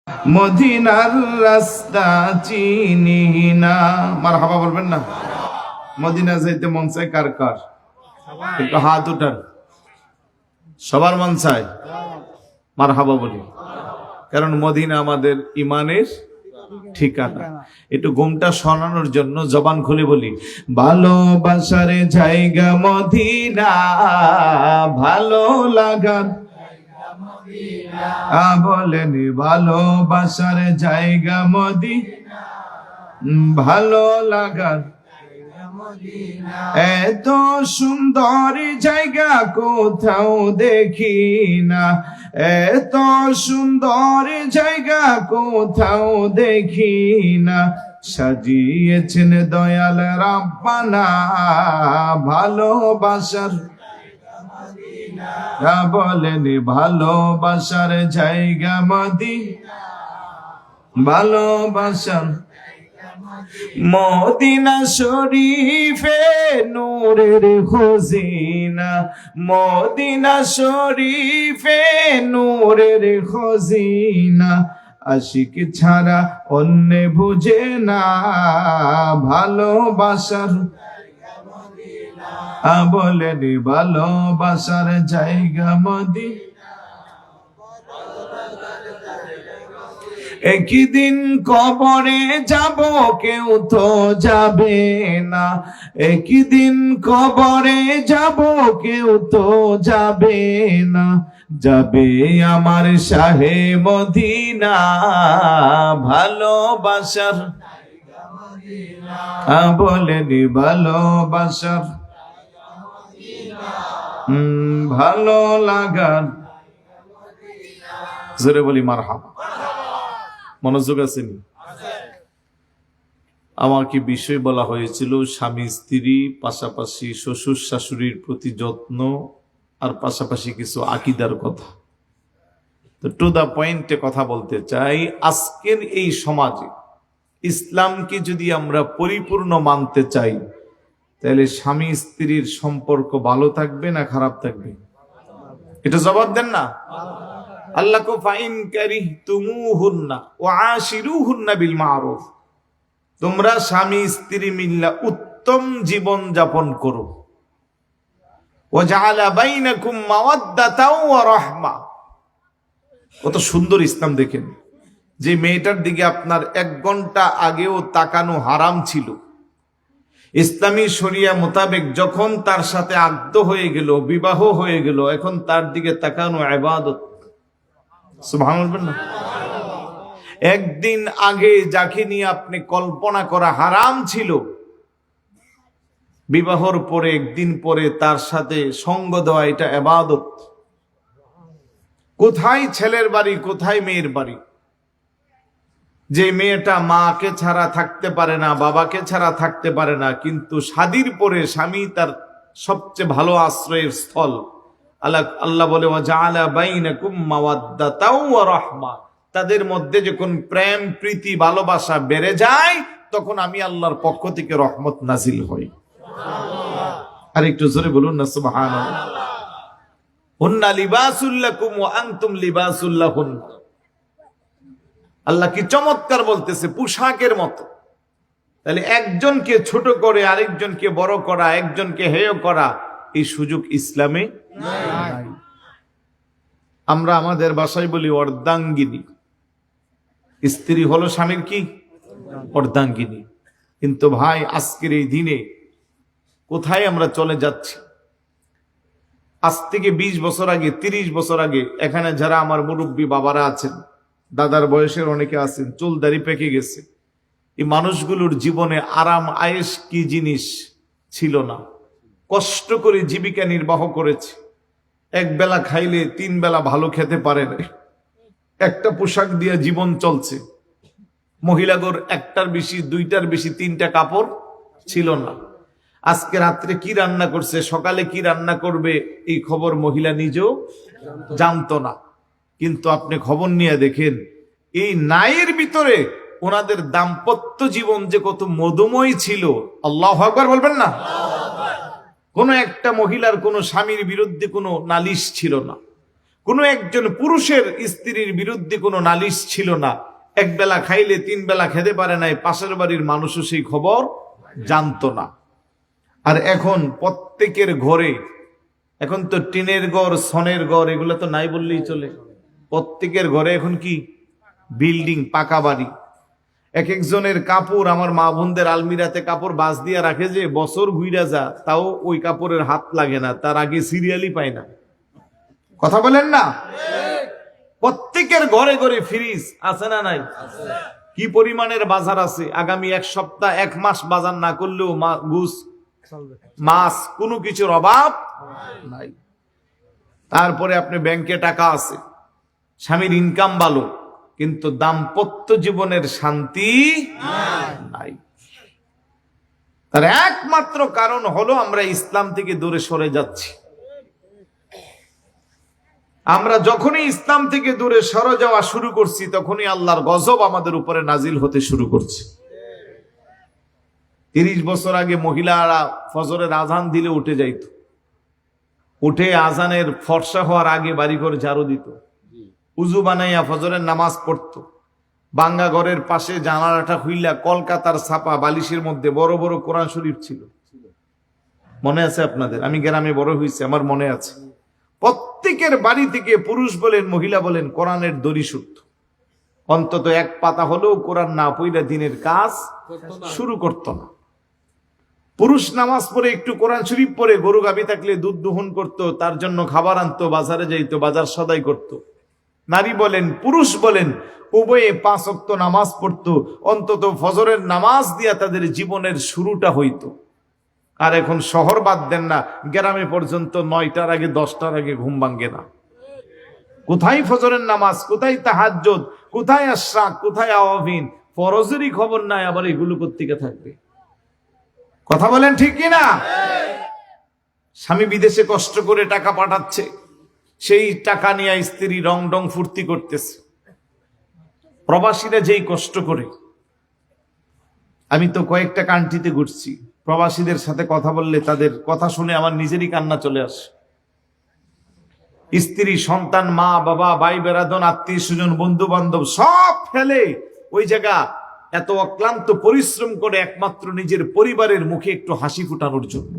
মদিনার রাস্তা চিনি না। মারহাবা বলবেন না? মদিনা যাইতে মন চায় কার কার? একটু হাত উঠান। সবার মন চায়? মারহাবা বলি। কারণ মদিনা আমাদের ইমানের ঠিকানা। একটু ঘুমটা সরানোর জন্য জবান খুলে বলি, ভালোবাসার জায়গা মদিনা, ভালো লাগার বলেন ভালোবাসার জায়গা মদিনা, ভালো লাগার। এত সুন্দর জায়গা কোথাও দেখি না, এত সুন্দর জায়গা কোথাও দেখি না, সাজিয়েছেন দয়াল রাব্বানা ভালোবাসার। বলেন ভালোবাসার জায়গা মদিনা, ভালোবাসার। মদিনা শরীফে নূরের খজিনা, মদিনা শরীফে নূরের খজিনা, আশিক ছাড়া অন্য বুঝে না ভালোবাসার। বলেন ভালোবাসার জায়গা মদিনা। একদিন কবরে যাব কেউ তো যাবে না, একদিন কবরে যাব কেউ তো যাবে না, যাবে আমার শাহে মদিনা ভালোবাসার। বলেন ভালোবাসার, ভালো লাগার। জোরে বলি মারহাবা। মনোযোগ আছেনি? আমাকে বিষয় বলা হয়েছিল স্বামী স্ত্রী, পাশাপাশি শ্বশুর শাশুড়ির প্রতি যত্ন, আর পাশাপাশি কিছু আকীদার কথা। তো টু দা পয়েন্টে কথা বলতে চাই। আজকের এই সমাজে ইসলামকে যদি আমরা পরিপূর্ণ মানতে চাই, তাহলে স্বামী স্ত্রীর সম্পর্ক ভালো থাকবে না খারাপ থাকবে? এটা জবাব দেন না। আল্লাহ কো ফাইন কারিহতুমুহুন্না ওয়া আশিরুহুন্না বিল মারুফ, তোমরা স্বামী স্ত্রী মিল্লা উত্তম জীবন যাপন করো। ওয়া জাআলা বাইনাকুম মাওয়াদ্দাতাও ওয়া রাহমা। কত সুন্দর ইসলাম দেখেন। যে মেয়েটার দিকে আপনার 1 ঘন্টা আগেও তাকানো হারাম ছিল, ইসলামী শরিয়া মোতাবেক যখন তার সাথে আদ্য হয়ে গেল, বিবাহ হয়ে গেল, এখন তার দিকে তাকানো ইবাদত। সুবহানাল্লাহ। একদিন আগে যাকে নিয়ে আপনি কল্পনা করা হারাম ছিল, বিবাহর পরে একদিন পরে তার সাথে সঙ্গ দেওয়া এটা ইবাদত। কোথায় ছেলের বাড়ি, কোথায় মেয়ের বাড়ি? যে মেয়েটা মাকে ছাড়া থাকতে পারে না, বাবাকে ছাড়া থাকতে পারে না, কিন্তু শাদীর পরে স্বামী তার সবচেয়ে ভালো আশ্রয়ের স্থল। আল্লাহ বলে ওয়া জাআলা বাইনাকুম মাওয়াদ্দাতাও ওয়া রাহমা। তাদের মধ্যে যখন প্রেম প্রীতি ভালোবাসা বেড়ে যায়, তখন আমি আল্লাহর পক্ষ থেকে রহমত নাজিল হই। আর একটু জোরে বলুন না সুবহানাল্লাহ। হুন্না লিবাসুল লাকুম ওয়া আনতুম লিবাসুল লাহুন্না। আল্লাহ কি চমৎকার বলতেছে, পোশাকের মতো। তাহলে একজনকে ছোট করে আরেকজনকে বড় করা, একজনকে হেয় করা, এই সুযোগ ইসলামে নাই। আমরা আমাদের ভাষায় বলি অর্ধাঙ্গিনী। স্ত্রী হলো স্বামীর কি? অর্ধাঙ্গিনী। কিন্তু ভাই, আজকের এই দিনে কোথায় আমরা চলে যাচ্ছি? আজ থেকে 20 বছর আগে, 30 বছর আগে এখানে যারা আমার মুরব্বী বাবারা আছেন, দাদার বয়সের অনেকে আছেন, চুল দাড়ি পেকে গেছে, এই মানুষগুলোর জীবনে আরাম আয়েশ কি জিনিস ছিল না। কষ্ট করে জীবিকা নির্বাহ করেছে। 1 বেলা খাইলে 3 বেলা ভালো খেতে পারে না। একটা পোশাক দিয়ে জীবন চলছে। মহিলাগর 1টার বেশি, 2টার বেশি, 3টা কাপড় ছিল না। আজকে রাত্রে কি রান্না করছে, সকালে কি রান্না করবে, এই খবর মহিলা নিজেও জানতো না। কিন্তু আপনি খবর নিয়ে দেখেন, এই নায়ের ভিতরে ওনাদের দাম্পত্য জীবন যে কত মধুময় ছিল। আল্লাহু আকবার বলবেন না? কোন একটা মহিলার কোন স্বামীর বিরুদ্ধে কোনো নালিশ ছিল না, কোনো একজন পুরুষের স্ত্রীর বিরুদ্ধে কোনো নালিশ ছিল না। এক বেলা খাইলে 3 বেলা খেতে পারে নাই, পাশের বাড়ির মানুষও সেই খবর জানতো না। আর এখন প্রত্যেকের ঘরে, এখন তো টিনের ঘর, সনের ঘর, এগুলো তো নাই বললেই চলে। প্রত্যেকের ঘরে এখন কি বিল্ডিং, পাকা বাড়ি। এক একজনের কাপড়, আমার মা বোনদের আলমিরাতে কাপড় বাস দিয়া রাখে যে বছর ঘুইরা যা, তাও ওই কাপড়ের হাত লাগে না, তার আগে সিরিয়ালই পায় না। কথা বলেন না? প্রত্যেকের ঘরে ঘরে ফ্রিজ আছে না নাই? কি পরিমাণের বাজার আছে! আগামী 1 সপ্তাহ 1 মাস বাজার না করলেও গুস মাছ কোনো কিছুর অভাব নাই। তারপরে আপনি ব্যাংকে টাকা আছে, স্বামীর ইনকাম ভালো, কিন্তু দাম্পত্য জীবনের শান্তি নাই। তার একমাত্র কারণ হলো আমরা ইসলাম থেকে দূরে সরে যাচ্ছি। আমরা যখনই ইসলাম থেকে দূরে সরে যাওয়া শুরু করছি, তখনই আল্লাহর গজব আমাদের উপরে নাজিল হতে শুরু করছে। 30 বছর আগে মহিলারা ফজরের আজান দিলে উঠে যাইত, উঠে আজানের ফর্সা হওয়ার আগে বাড়িঘর ঝাড়ু দিত, উজু বানাইয়া ফজরের নামাজ পড়তো। বাঙ্গা ঘরের পাশে জানালাটা খুইলা কলকাতার ছাপা বালিশের মধ্যে বড় বড় কোরআন শরীফ ছিল। মনে আছে আপনাদের? আমি গ্রামে বড় হয়েছি, আমার মনে আছে। প্রত্যেকের বাড়ি থেকে পুরুষ বলেন মহিলা বলেন কোরআনের দড়ি সুদ্ধ, অন্তত 1 পাতা হলেও কোরআন না পড়লে দিনের কাজ শুরু করত না। পুরুষ নামাজ পড়ে একটু কোরআন শরীফ পড়ে গরু গাবি থাকলে দুধ দহন করত, তার জন্য খাবার আনতো, বাজারে যাইতো, বাজার সদাই করত। নারী বলেন পুরুষ বলেন উভয়ে 5 ওয়াক্ত নামাজ পড়তো, অন্তত ফজরের নামাজ দিয়া তাদের জীবনের শুরুটা হইতো। আর এখন শহর বাদ দেন না, গ্রামে পর্যন্ত 9টার আগে 10টার আগে ঘুম ভাঙ্গে না। কোথায় ফজরের নামাজ, কোথায় তাহাজ্জুদ, কোথায় আশরাক, কোথায় আওয়াবিন, ফরজেরই খবর নাই, আবার এগুলো কোত্থেকে থাকবে? কথা বলেন ঠিক কিনা? স্বামী বিদেশে কষ্ট করে টাকা পাঠাচ্ছে, সেই টাকা নিয়ে স্ত্রী রং ডং ফুর্তি করতেছে। প্রবাসীরা যেই কষ্ট করে, আমি তো কয়েকটা কান্ট্রিতে ঘুরছি, প্রবাসীদের সাথে কথা বললে তাদের কথা শুনে আমার নিজেরই কান্না চলে আসে। স্ত্রী, সন্তান, মা বাবা, ভাই বেরাদন, আত্মীয় স্বজন, বন্ধু বান্ধব সব ফেলে ওই জায়গা এত অক্লান্ত পরিশ্রম করে একমাত্র নিজের পরিবারের মুখে একটু হাসি ফুটানোর জন্য।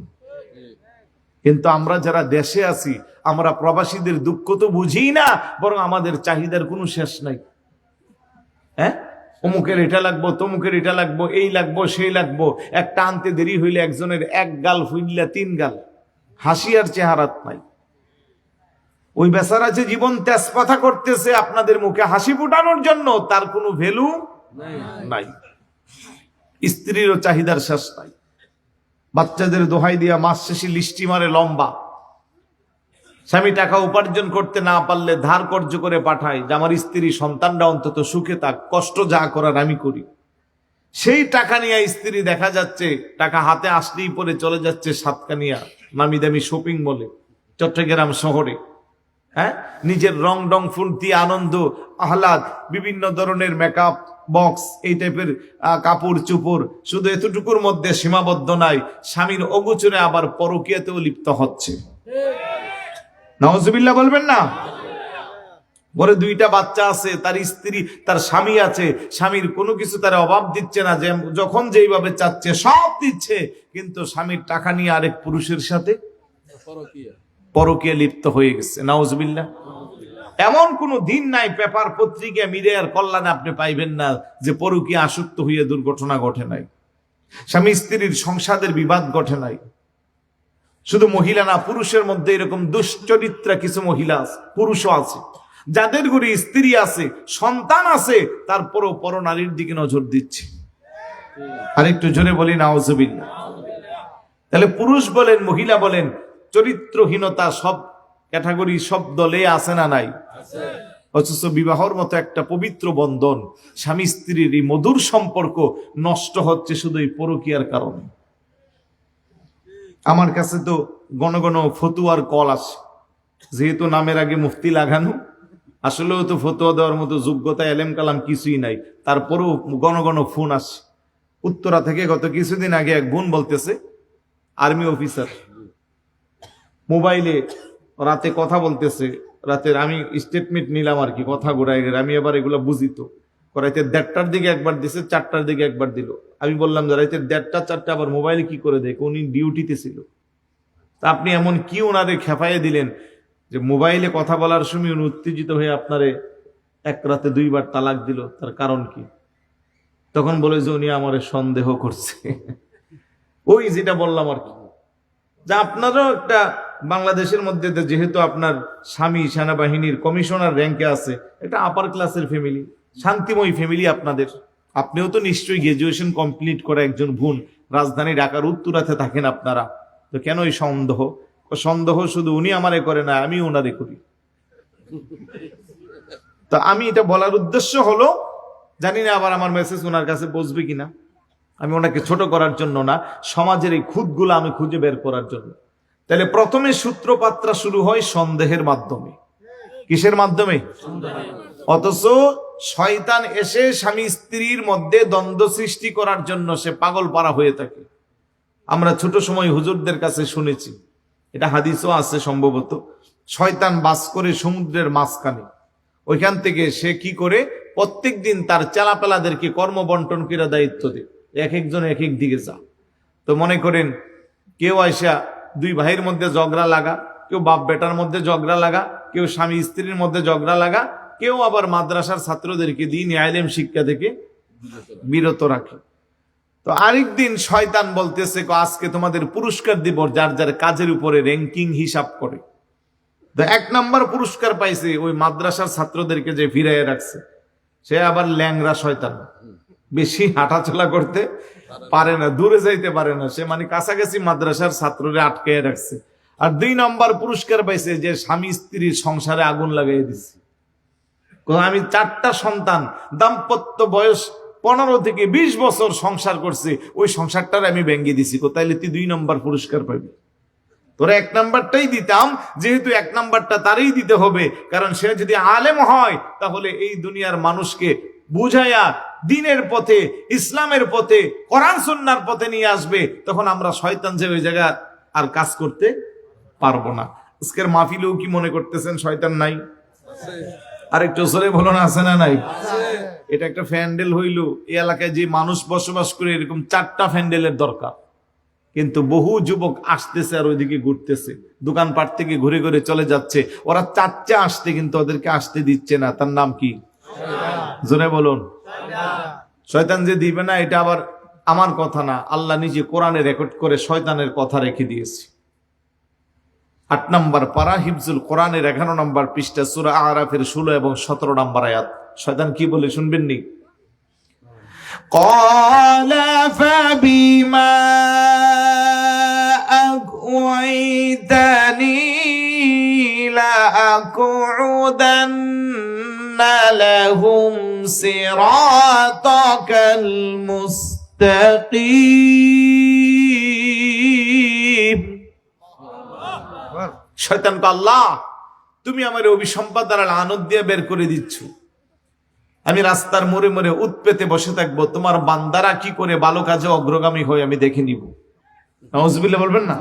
কিন্তু আমরা যারা দেশে আছি, আমরা প্রবাসীদের দুঃখ তো বুঝি না, বরং আমাদের চাহিদার কোনো শেষ নাই। হ্যাঁ, অমুকের এটা লাগবো, তমুকের এটা লাগবো, এই লাগবো, সেই লাগবো। একটা আনতে দেরি হইলে একজনের 1 গাল ফুইল্লা 3 গাল, হাসি আর চেহারাত নাই। ওই বেচারা যে জীবন তেজপাতা করতেছে আপনাদের মুখে হাসি ফুটানোর জন্য, তার কোনো ভ্যালু নাই। স্ত্রীরও চাহিদার শেষ নাই। বাচ্চাদের দোহাই দিয়া মাস শেষে লিস্টি মারে লম্বা। স্বামী টাকা উপার্জন করতে না পারলে ধার কর্য করে পাঠায় যে আমার স্ত্রী সন্তানরা অন্তত সুখে থাক, কষ্ট যা করার আমি করি। সেই টাকা নিয়ে স্ত্রী দেখা যাচ্ছে টাকা হাতে আসলেই পরে চলে যাচ্ছে সাতকানিয়া নামি দামি শপিং মলে, চট্টগ্রাম শহরে। হ্যাঁ, নিজের রং ডং ফুর্তি, আনন্দ, আহ্লাদ, বিভিন্ন ধরনের মেকআপ বক্স, এই টাইপের কাপড় চুপড়, শুধু এতটুকুর মধ্যে সীমাবদ্ধ নাই, স্বামীর অগোচরে আবার পরকীয়াতেও লিপ্ত হচ্ছে। নাউজুবিল্লাহ বলবেন না? ঘরে 2টা বাচ্চা আছে, তার স্ত্রী, তার স্বামী আছে, স্বামীর কোনো কিছু তার অভাব দিচ্ছে না, যে যখন যেইভাবে চাচ্ছে সব দিচ্ছে, কিন্তু স্বামীর টাকা নিয়ে আরেক পুরুষের সাথে পরকীয়া লিপ্ত হয়ে গেছে। নাউজুবিল্লাহ। এমন কোন দিন নাই পেপার পত্রিকা মিডিয়ার কল্যাণে আপনি পাইবেন না যে পরকীয়া আসক্ত হয়ে দুর্ঘটনা ঘটে নাই, স্বামী স্ত্রীর সংসারের বিবাদ ঘটে নাই। শুধু মহিলা না, পুরুষের মধ্যে এরকম দুশ্চরিত্রা কিছু মহিলা আছে, পুরুষও আছে, যাদের ঘরে স্ত্রী আছে, সন্তান আছে, তারপরও পরনারীর দিকে নজর দিচ্ছে। আর একটু জোরে বলি নাউজুবিল্লাহ। তাহলে পুরুষ বলেন মহিলা বলেন, চরিত্রহীনতা সব ক্যাটাগরি, সব দলে আছে না নাই? অথচ বিবাহর মতো একটা পবিত্র বন্ধন, স্বামী স্ত্রীর এই মধুর সম্পর্ক নষ্ট হচ্ছে শুধু এই পরকীয়ার কারণে। আমার কাছে তো ঘন ঘন ফতুয়ার কল আসে, যেহেতু নামের আগে মুফতি লাগানো, আসলেও তো ফতুয়া দেওয়ার মতো যোগ্যতা এলেম কালাম কিছুই নাই, তারপরেও ঘন ঘন ফোন আসে। উত্তরা থেকে গত কিছুদিন আগে এক বোন বলতেছে, আর্মি অফিসার, মোবাইলে রাতে কথা বলতেছে, রাতের, আমি স্টেটমেন্ট নিলাম আর কি, কথা ঘুরাই গেলে আমি এবার এগুলো বুঝি তো। রাতে 1:30টার দিকে একবার দিছে, 4টার দিকে একবার দিল। আমি বললাম যে রাতে 1:30 4টা আবার মোবাইলে কি করে দেখ, উনি ডিউটিতে ছিল। তা আপনি এমন কি ওনারে খেপাইয়ে দিলেন যে মোবাইলে কথা বলার সময় উনি উত্তেজিত হয়ে আপনারে এক রাতে 2বার তালাক দিল, তার কারণ কি? তখন বলে যে উনি আমারে সন্দেহ করছে। ওই যেটা বললাম আর কি, যা আপনারও একটা বাংলাদেশের মধ্যে যেহেতু আপনার স্বামী সেনাবাহিনীর কমিশনার র্যাঙ্কে আছে, এটা আপার ক্লাসের ফ্যামিলি, শান্তিময় ফ্যামিলি আপনাদের। আপনিও তো নিশ্চয়ই গ্রাজুয়েশন কমপ্লিট করা একজন বোন, রাজধানী ঢাকার উত্তরাতে থাকেন আপনারা, তো কেন এই সন্দেহ? সন্দেহ শুধু উনি আমারে করে না, আমি ওনারে করি। তো আমি এটা বলার উদ্দেশ্য হলো, জানি না আবার আমার মেসেজ ওনার কাছে পৌঁছবে কিনা। আমি ওনাকে ছোট করার জন্য না, সমাজের এই খুঁতগুলো আমি খুঁজে বের করার জন্য। তাহলে প্রথমে সূত্রপাতটা শুরু হয় সন্দেহের মাধ্যমে। কিসের মাধ্যমে? অথচ শয়তান এসে স্বামী স্ত্রীর মধ্যে দ্বন্দ্ব সৃষ্টি করার জন্য সে পাগল পারা হয়ে থাকে। আমরা ছোট সময় হুজুরদের কাছে শুনেছি, এটা হাদিসও আছে সম্ভবত, শয়তান বাস করে সমুদ্রের মাঝখানে। ওইখান থেকে সে কি করে, প্রত্যেক দিন তার চেলাপেলাদেরকে কর্ম বন্টন করে দায়িত্ব দেয়, এক একজন এক এক দিকে যা। তো মনে করেন কেউ আইসা 2 ভাইয়ের মধ্যে ঝগড়া লাগা, কেউ বাপ বেটার মধ্যে ঝগড়া লাগা, কেউ স্বামী স্ত্রীর মধ্যে ঝগড়া লাগা, কেউ আবার মাদ্রাসার ছাত্রদেরকে দ্বীনি ইলম শিক্ষা থেকে বিরত রাখে। তো আরেক দিন শয়তান বলতেছে আজকে তোমাদের পুরস্কার দিব, যার যার কাজের উপরে র্যাঙ্কিং হিসাব করে। তো 1 নাম্বার পুরস্কার পাইছে ওই মাদ্রাসার ছাত্রদেরকে যে ফিরাইয়া রাখছে, সে আবার ল্যাংরা শয়তান, বেশি হাঁটাচলা করতে পারে না, দূরে যাইতে পারে না, সে মানে কাছাকাছি মাদ্রাসার ছাত্ররে আটকে রাখছে। আর 2 নাম্বার পুরস্কার পাইছে যে স্বামী স্ত্রীর সংসারে আগুন লাগাই দিচ্ছে। আমি 4টা সন্তান, দাম্পত্য বয়স 15 থেকে 20 বছর সংসার করছে, ওই সংসারটার আমি ভেঙে দিছি। তাইলে তুই 2 নাম্বার পুরস্কার পাবি। তোরা 1 নাম্বারটাই দিতাম, যেহেতু 1 নাম্বারটা তারই দিতে হবে, কারণ সে যদি আলেম হয় তাহলে এই দুনিয়ার মানুষকে বুঝাইয়া দ্বীনের পথে, ইসলামের পথে, কোরআন সুন্নাহর পথে নিয়ে আসবে। তখন আমরা শয়তান যে ওই জায়গা আর কাজ করতে পারবো না। আজকের মাহফিলেও কি মনে করতেছেন শয়তান নাই? আরেকটু জোরে বলুন, আছে না নাই? এটা একটা প্যান্ডেল হইল, এই এলাকায় যে মানুষ বসবাস করে এরকম 4টা প্যান্ডেলের দরকার। কিন্তু বহু যুবক আসতেছে আর ওইদিকে ঘুরতেছে, দোকানপাট থেকে ঘুরে ঘুরে চলে যাচ্ছে। ওরা চাচ্ছে আসতে, কিন্তু ওদেরকে আসতে দিচ্ছে না। তার নাম কি? জোরে বলুন। শয়তান যে দিবে না এটা আবার আমার কথা না, আল্লাহ নিজে কোরআনে রেকর্ড করে শয়তানের কথা রেখে দিয়েছে। 8 নম্বর পারা, হিফজুল কোরআনের 11 নম্বর পৃষ্ঠা, সূরা আরাফের 16 এবং 17 নম্বর আয়াত। শয়তান কি বলে শুনবেন নি? ক্বালা ফাবিমা আগওয়াইতানি লাআকুউদান্না লাহুম সিরাতাকাল মুস্তাকিম। শয়তান কে আল্লাহ তুমি আমার অভিসম্পাদ দ্বারা লানত দিয়ে বের করে দিচ্ছ, আমি রাস্তার মোড়ে মোড়ে উৎপেতে বসে থাকবো, তোমার বান্দারা কি করে ভালো কাজে অগ্রগামী হয় আমি দেখে নিব। নাউযুবিল্লাহ বলবেন না?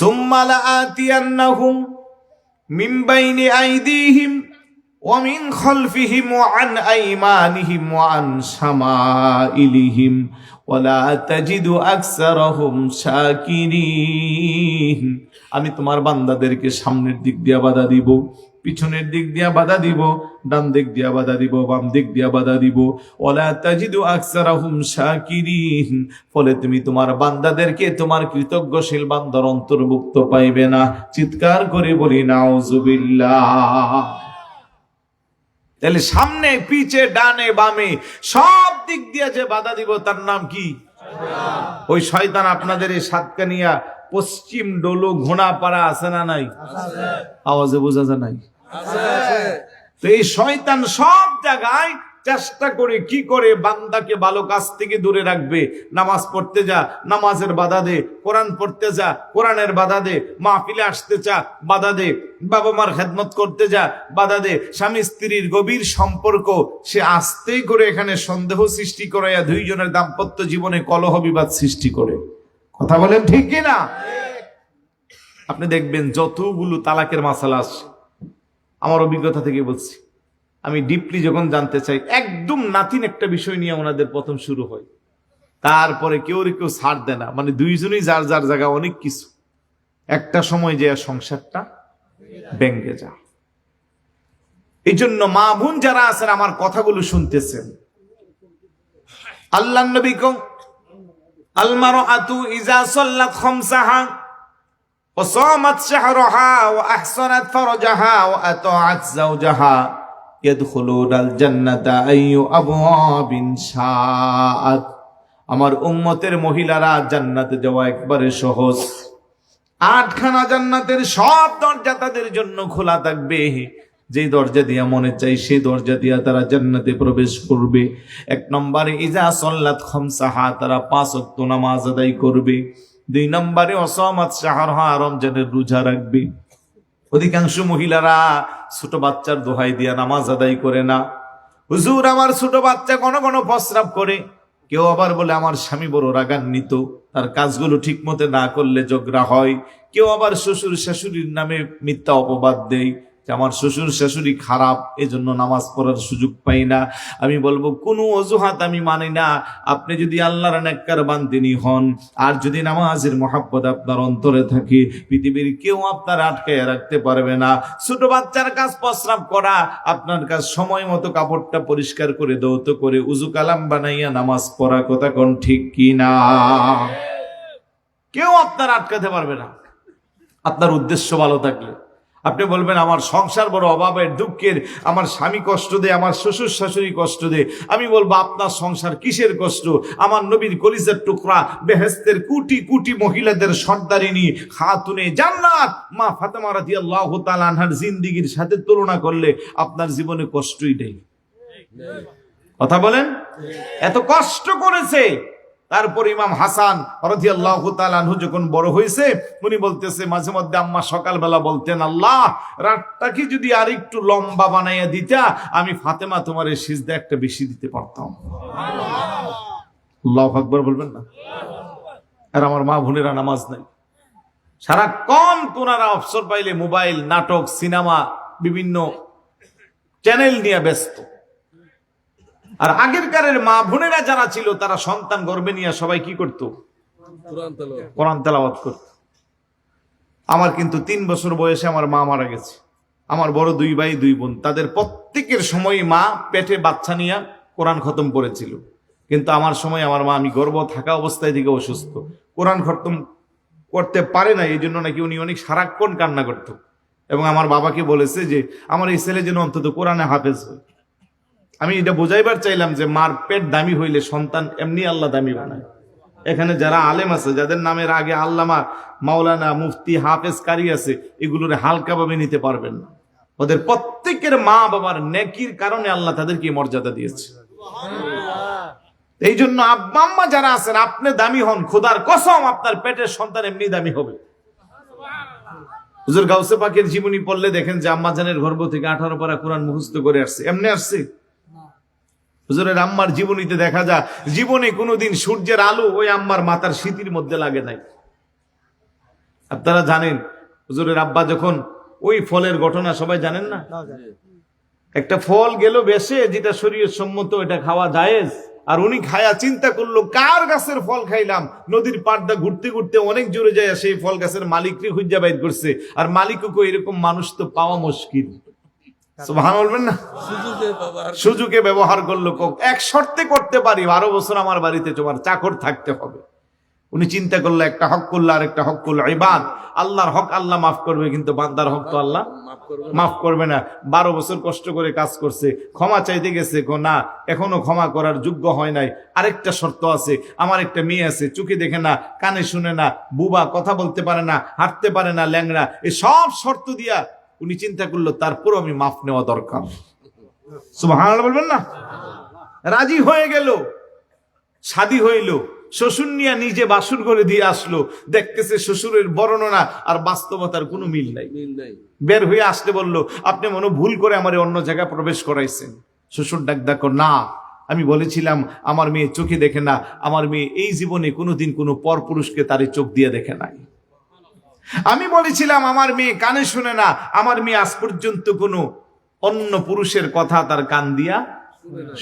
সুম্মা লাআতিয়ান্নাহুম মিন বাইনি আইদিহিম ওয়া মিন খালফিহিম ওয়া আন আইমানিহিম ওয়া আন শামাইলিহিম ওয়া লা তাজিদু আকসারাহুম শাকিরিন। আমি তোমার বান্দাদেরকে সামনের দিক দিয়ে বাধা দিব, পিছনের দিক দিয়া বাধা দিব, ডান দিক দিয়া বাধা দিব, বাম দিক দিয়া বাধা দিব। ওয়ালা তাজিদু আকসারাহুম শাকিরিন, ফলে তুমি তোমার বান্দাদেরকে তোমার কৃতজ্ঞশীল বান্দার অন্তর্ভুক্ত পাইবে না। চিৎকার করে বলি নাউযুবিল্লাহ। তাহলে সামনে পিছে ডানে বামে সব দিক দিয়া যে বাধা দিব তার নাম কি? ওই শয়তান আপনাদের এই সাতকানিয়া পশ্চিম ডোলু ঘোড়াপাড়া আছে না নাই? আওয়াজে বোঝা যায় নাই? তো এই শয়তান সব জায়গায় চেষ্টা করে কি করে বান্দাকে ভালো কাজ থেকে দূরে রাখবে। নামাজ পড়তে যা, নামাজের বাধা দে, কোরআন পড়তে যা, কোরআনের বাধা দে, মাহফিলে আসতে চা, বাধা দে, বাবা মার খেদমত করতে যা, বাধা দে, স্বামী স্ত্রীর গভীর সম্পর্ক সে আস্তেই করে এখানে সন্দেহ সৃষ্টি করে, 2 জনের দাম্পত্য জীবনে কলহ বিবাদ সৃষ্টি করে। কথা বলেন ঠিক কিনা? আপনি দেখবেন যতগুলো তালাকের মাসালা আছে, আমার অভিজ্ঞতা থেকে বলছি, আমি ডিপলি যখন জানতে চাই, একদম নাতিন একটা বিষয় নিয়ে ওনাদের প্রথম শুরু হয়, তারপরে কেউ ছাড় দেয় না, মানে দুইজনই যার যার জায়গা অনেক কিছু, একটা সময় যে সংসারটা ভেঙে যা। এই জন্য মা বোন যারা আছেন আমার কথাগুলো শুনতেছেন, আল্লাহ নবী কও আল মারআতু ইজা সাল্লাত খামসাহা ওয়া সামাত শাহরাহা ওয়া আহসানাত ফারজাহা ওয়া আতাআত যাওজাহা ইয়াদখুলুনাল জান্নাতা আইয়ু আবওয়াবিন শাআত। আমার উম্মতের মহিলারা জান্নাতে যাওয়া একবারে সহজ। 8খানা জান্নাতের সব দরজা তাদের জন্য খোলা থাকবে, যে দরজা দিয়া মনে চাই সেই দরজা দিয়া তারা জান্নাতে প্রবেশ করবে। 1 নম্বরে ইজা সাল্লাত খামসাহা, তারা 5 ওয়াক্ত নামাজ আদায় করবে। 2 নম্বরে ওয়াসামাত শাহরহা, রমজানের রোজা রাখবে। অধিকাংশ মহিলারা ছোট বাচ্চার দোহাই দিয়া নামাজ আদায় করে না। হুজুর আমার ছোট বাচ্চা ঘন ঘন প্রস্রাব করে, কেউ আবার বলে আমার স্বামী বড় রাগান্বিত, তার কাজগুলো ঠিক মতো না করলে ঝগড়া হয়। কেউ আবার শ্বশুর শাশুড়ির নামে মিথ্যা অপবাদ দেয় যে আমার শ্বশুর শাশুড়ি খারাপ, এজন্য নামাজ পড়ার সুযোগ পাই না। আমি বলবো কোনো অজুহাত আমি মানি না। আপনি যদি আল্লাহর নেককার বান্দিনী হন, আর যদি নামাজের মহাব্বত আপনার অন্তরে থাকে, পৃথিবীর কেউ আপনার আটকায় রাখতে পারবে না। ছোট বাচ্চার কাজ প্রস্রাব করা, আপনার কাজ সময় মতো কাপড়টা পরিষ্কার করে দৌত করে উজু কালাম বানাইয়া নামাজ পড়া। কথা কোন ঠিক কিনা? কেউ আপনার আটকাতে পারবে না আপনার উদ্দেশ্য ভালো থাকলে। আপনি বলবেন আমার সংসার বড় অভাবের দুঃখের, আমার স্বামী কষ্ট দেয়, আমার শ্বশুর শাশুড়ি কষ্ট দেয়। আমি বলবো আপনার সংসার কিসের কষ্ট? আমার নবীর কলিজার টুকরা বেহেশতের কোটি কোটি মহিলাদের সর্দারিনী খাতুনে জান্নাত মা ফাতেমা রাদিয়াল্লাহু তাআলা আনহার জিন্দেগীর সাথে তুলনা করলে আপনার জীবনে কষ্টই নেই। কথা বলেন, এত কষ্ট করেছে। তারপর ইমাম হাসান রাদিয়াল্লাহু তাআলা আনহু যখন বড় হয়েছে, উনি বলতেছে মাঝে মধ্যে আম্মা সকালবেলা বলতেন, আল্লাহ রাতটাকে যদি আর একটু লম্বা বানাইয়া দিতা, আমি ফাতেমা তোমার এই সিজদা একটা বেশি দিতে পারতাম। আল্লাহু আকবার বলবেন না? আর আমার মা বোনেরা নামাজ নাই, সারাক্ষণ তোনারা অবসর পাইলে মোবাইল, নাটক, সিনেমা, বিভিন্ন চ্যানেল নিয়ে ব্যস্ত। আর আগেরকারের মা বোনেরা যারা ছিল, তারা সন্তান গর্ভে নিয়ে সবাই কি করত? কোরআন তেলাওয়াত করত। আমার কিন্তু 3 বছর বয়সে আমার মা মারা গেছে। আমার বড় 2 ভাই 2 বোন, তাদের প্রত্যেকের সময় মা পেটে বাচ্চা নিয়ে কোরআন খতম করেছিল। কিন্তু আমার সময় আমার মা, আমি গর্ভ থাকা অবস্থায় থেকে অসুস্থ, কোরআন খতম করতে পারে না। এই জন্য নাকি উনি অনেক সারাক্ষণ কান্না করত, এবং আমার বাবাকে বলেছে যে আমার এই ছেলে যেন অন্তত কোরআনে হাফেজ হয়। আমি এটা বোঝাইবার চাইলাম যে মার পেট দামি হইলে সন্তান এমনি আল্লাহ দামি বানায়। এখানে যারা আলেম আছে, যাদের নামের আগে আল্লামা, মাওলানা, মুফতি, হাফেজ, কারি আছে, এগুলোর হালকাভাবে নিতে পারবেন না। ওদের প্রত্যেকের মা বাবার নেকির কারণে আল্লাহ তাদেরকে মর্যাদা দিয়েছে। এই জন্য আব্বা আম্মা যারা আছেন, আপনি দামি হন, খোদার কসম আপনার পেটের সন্তান এমনি দামি হবে। হুজুর গাউসে পাকের জীবনী পড়লে দেখেন যে আম্মা জানের গর্ভ থেকে 18 পারা কোরআন মুখস্থ করে আসছে। এমনি আসছে? হুজুরের আম্মার জীবনীতে দেখা যায় জীবনে কোনোদিন সূর্যের আলো ওই আম্মার মাথার শীতির মধ্যে লাগে নাই। আপনারা জানেন হুজুরের আব্বা যখন, ওই ফলের ঘটনা সবাই জানেন না? একটা ফল গেল বেশে, যেটা শরীয়ত সম্মত, এটা খাওয়া জায়েজ। আর উনি খায়া চিন্তা করলো, কার গাছের ফল খাইলাম? নদীর পাড়দা ঘুরতে ঘুরতে অনেক জোরে যায়, সেই ফল গাছের মালিককে খুঁজা বাইর করছে। আর মালিককে এরকম মানুষ তো পাওয়া মুশকিল। সুবহানাল্লাহ বলবেন না? সুযোগে ব্যবহার করলো। এক শর্তে করতে পারি, 12 বছর আমার বাড়িতে তোমার চাকর থাকতে হবে। উনি চিন্তা করলো, একটা হক করলো আর একটা হক করলো ইবাদ। আল্লাহর হক আল্লাহ মাফ করবে, কিন্তু বান্দার হক তো আল্লাহ মাফ করবে না। 12 বছর কষ্ট করে কাজ করছে, ক্ষমা চাইতে গেছে, না এখনো ক্ষমা করার যোগ্য হয় নাই। আরেকটা শর্ত আছে, আমার একটা মেয়ে আছে, চোখে দেখে না, কানে শুনে না, বুবা, কথা বলতে পারে না, হাঁটতে পারে না, ল্যাংড়া। এই সব শর্ত দিয়া উনি চিন্তা করলো তারপর আমি মাফ নেওয়া দরকার। সুবহানাল্লাহ বলবেন না? রাজি হয়ে গেল, শাদী হইল। শ্বশুর নিয়ে নিজে বাসর করে দিয়ে আসলো, দেখতেছে শ্বশুরের বর্ণনা আর বাস্তবতার কোনো মিল নাই। বের হয়ে আসতে বললো, আপনি মনে ভুল করে আমার অন্য জায়গায় প্রবেশ করাইছেন। শ্বশুর ডাক দেখো, না আমি বলেছিলাম আমার মেয়ে চোখে দেখে না, আমার মেয়ে এই জীবনে কোনোদিন কোনো পরপুরুষকে তার চোখ দিয়ে দেখে নাই। আমি বলেছিলাম আমার মেয়ে কানে শুনে না, আমার মেয়ে আজ পর্যন্ত কোনো অন্য পুরুষের কথা তার কান দিয়া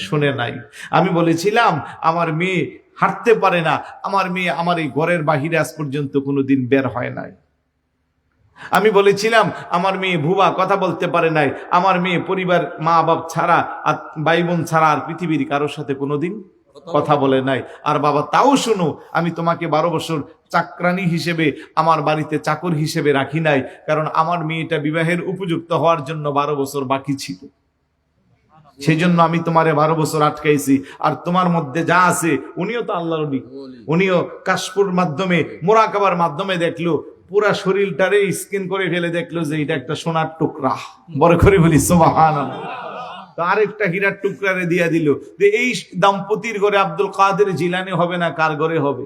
শুনে নাই। আমি বলেছিলাম আমার মেয়ে হাঁটতে পারে না, আমার মেয়ে আমার এই ঘরের বাহিরে আজ পর্যন্ত কোনোদিন বের হয় নাই। আমি বলেছিলাম আমার মেয়ে ভুয়া কথা বলতে পারে নাই, আমার মেয়ে পরিবার মা বাপ ছাড়া আর ভাই বোন ছাড়া আর পৃথিবীর কারোর সাথে কোনোদিন কথা বলে নাই। আর বাবা তাও শুনো, আমি তোমাকে 12 বছর চাকরানি হিসেবে আমার বাড়িতে চাকর হিসেবে রাখি নাই, কারণ আমার মেয়েটা বিবাহের উপযুক্ত হওয়ার জন্য 12 বছর বাকি ছিল। সেই জন্য আমি তোমারে 12 বছর আটকাইছি। আর তোমার মধ্যে যা আছে, উনিও তো আল্লাহর নবী, উনিও কাশফুর মাধ্যমে মুরাকাবার মাধ্যমে দেখলো, পুরা শরীরটারে স্ক্যান করে ফেলে দেখলো যে এটা একটা সোনার টুকরা। বড় করে বলি সুবহানাল্লাহ। তো আরেকটা হীরার টুকরারে দিয়া দিল যে এই দম্পতির ঘরে আব্দুল কাদের জিলানী হবে না, কার ঘরে হবে?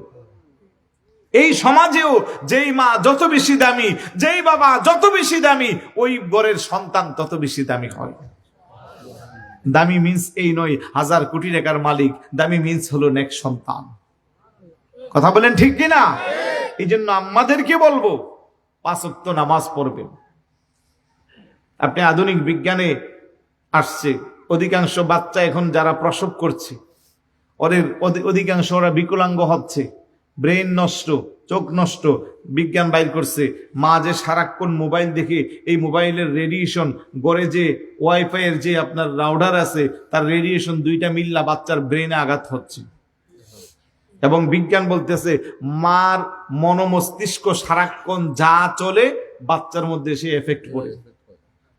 এই সমাজেও যেই মা যত বেশি দামি, যেই বাবা যত বেশি দামি, ওই ঘরের সন্তান তত বেশি দামি হয়। দামি মিন্স এই নয় 1000 কোটি টাকার মালিক, দামি মিন্স হলো নেক সন্তান। কথা বলেন ঠিক কিনা? এই জন্য আমাদেরকে বলবো 5 ওয়াক্ত নামাজ পড়বেন। আপনি আধুনিক বিজ্ঞানে আসছে, অধিকাংশ বাচ্চা এখন যারা প্রসব করছে ওদের অধিকাংশ ওরা বিকলাঙ্গ হচ্ছে, ব্রেন নষ্ট, চোখ নষ্ট। বিজ্ঞান বাইর করছে মা যে সারাক্ষণ মোবাইল দেখে, এই মোবাইলের রেডিয়েশন, গড়ে যে ওয়াইফাই এর যে আপনার রাউডার আছে তার রেডিয়েশন দুইটা মিল্লা বাচ্চার ব্রেনে আঘাত হচ্ছে। এবং বিজ্ঞান বলতেছে মার মনোমস্তিষ্ক সারাক্ষণ যা চলে বাচ্চার মধ্যে সে এফেক্ট পড়ে।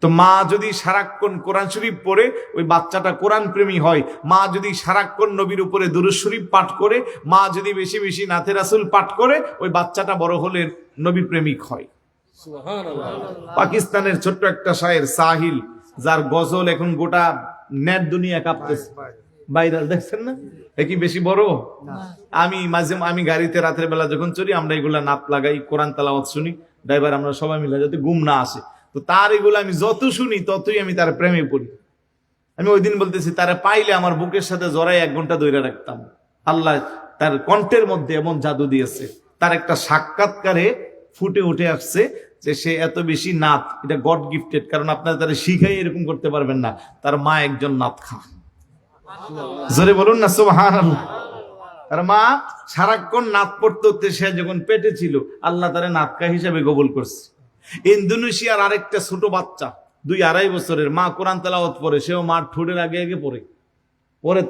তো মা যদি সারাক্ষণ কোরআন শরীফ পড়ে ওই বাচ্চাটা কোরআন প্রেমী হয়। মা যদি সারাক্ষণ নবীর উপরে দুরূদ শরীফ পাঠ করে, মা যদি বেশি বেশি নাতে রাসূল পাঠ করে, ওই বাচ্চাটা বড় হলে নবী প্রেমিক হয়। পাকিস্তানের ছোট্ট একটা শায়ের সাহিল, যার গজল এখন গোটা নেট দুনিয়া কাঁপতেছে, ভাইরাল, দেখছেন না? এ কি বেশি বড়? আমি গাড়িতে রাতের বেলা যখন চলি আমরা এগুলা নাত লাগাই, কোরআন তেলাওয়াত শুনি, ড্রাইভার আমরা সবাই মিলে, যাতে ঘুম না আসে। তো তার এগুলো আমি যত শুনি ততই আমি তার প্রেমে পড়ি। আমি ওই দিন বলতেছি তারা পাইলে আমার বুকের সাথে জড়াই 1 ঘন্টা ধরে রাখতাম। আল্লাহ তার কণ্ঠের মধ্যে এমন জাদু দিয়েছে। তার একটা সাক্ষাৎকারে ফুটে উঠে আসছে যে সে এত বেশি নাত, এটা গড গিফটেড। কারণ আপনারা তারা শিখাই এরকম করতে পারবেন না। তার মা একজন নাত খা, জোরে বলুন না সুবহানাল্লাহ। তার মা সারাক্ষণ নাত পড়তে, সে যখন পেটে ছিল আল্লাহ তারে নাতকা হিসেবে কবুল করছে। ইন্দোনেশিয়ার আরেকটা ছোট বাচ্চা 2-2.5 বছরের, মা কোরআন তেলাওয়াত পড়ে, সেও মার ঠোঁটের আগে আগে পড়ে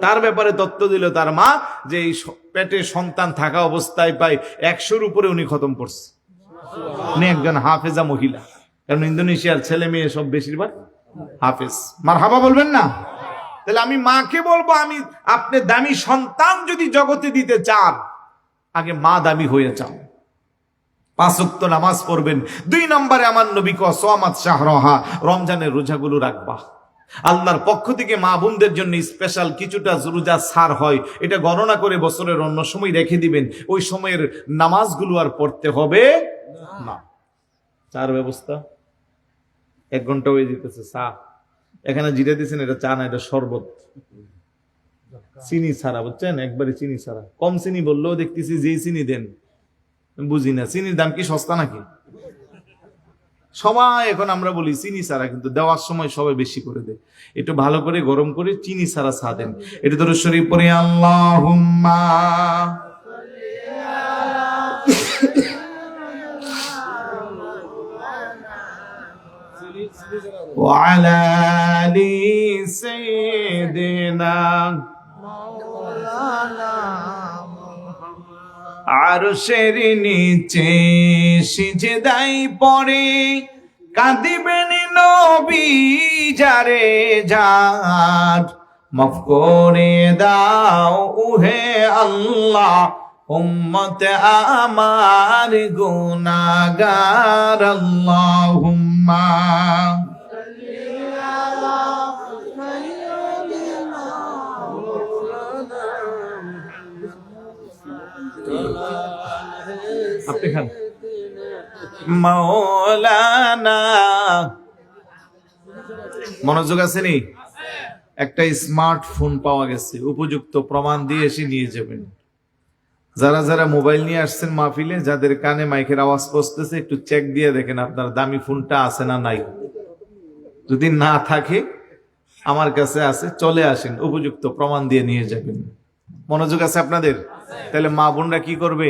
তার ব্যাপারে তত্ত্ব দিল তার মা যে এই পেটে সন্তান থাকা অবস্থায় প্রায় 100-র উপরে উনি খতম করছে। উনি একজন হাফেজা মহিলা, কারণ ইন্দোনেশিয়ার ছেলে মেয়ে সব বেশিরভাগ হাফেজ। মারহাবা বলবেন না? তাহলে আমি মাকে বলবো, আপনি দামি সন্তান যদি জগতে দিতে চান, আগে মা দামি হয়ে যাও। 5 ওয়াক্ত নামাজ পড়বেন। 2 নম্বরে আমার নবী কো সাওমাত শাহরহা, রমজানের রোজাগুলো রাখবা। আল্লাহর পক্ষ থেকে মা বোনদের জন্য স্পেশাল কিছুটা রোজা ছাড় হয়, এটা গণনা করে বছরের অন্য সময় রেখে দিবেন। ওই সময়ের নামাজগুলো আর পড়তে হবে না। চার ব্যবস্থা 1 ঘন্টা হয়ে যেতেছে। চা এখানে জিরে দিচ্ছেন, এটা চা না, এটা শরবত, চিনি ছাড়া, বুঝছেন? একবারে চিনি ছাড়া। কম চিনি বললেও দেখতেছি যেই চিনি দেন, বুঝি না চিনির দাম কি সস্তা নাকি? সবাই এখন আমরা বলি চিনি ছাড়া, কিন্তু দেওয়ার সময় সবাই বেশি করে দেয়। একটু ভালো করে গরম করে চিনি ছাড়া চা দেন। এটা দরুদ শরীফ পড়ে আল্লাহুম্মা ওয়া আলা আলি সাইয়্যিদিনা আরশের নিচে সিজদায় পড়ে কাঁদিবেন নবী যারে যার, মাফ করে দাও উহে আল্লাহ উম্মত আমার গুনাহগার। আল্লাহুম্মা আপনি খান মাওলানা। মনোযোগ আছে নি? একটা স্মার্টফোন পাওয়া গেছে, উপযুক্ত প্রমাণ দিয়ে এসে নিয়ে যাবেন। যারা যারা মোবাইল নিয়ে আসছেন মাহফিলে, যাদের কানে মাইকের আওয়াজ পৌঁছতেছে, একটু চেক দিয়ে দেখেন আপনার দামি ফোনটা আছে না নাই। যদি না থাকে, আমার কাছে আছে, চলে আসেন, উপযুক্ত প্রমাণ দিয়ে নিয়ে যাবেন। মনোযোগ আছে আপনাদের? তাহলে মা বোনরা কি করবে?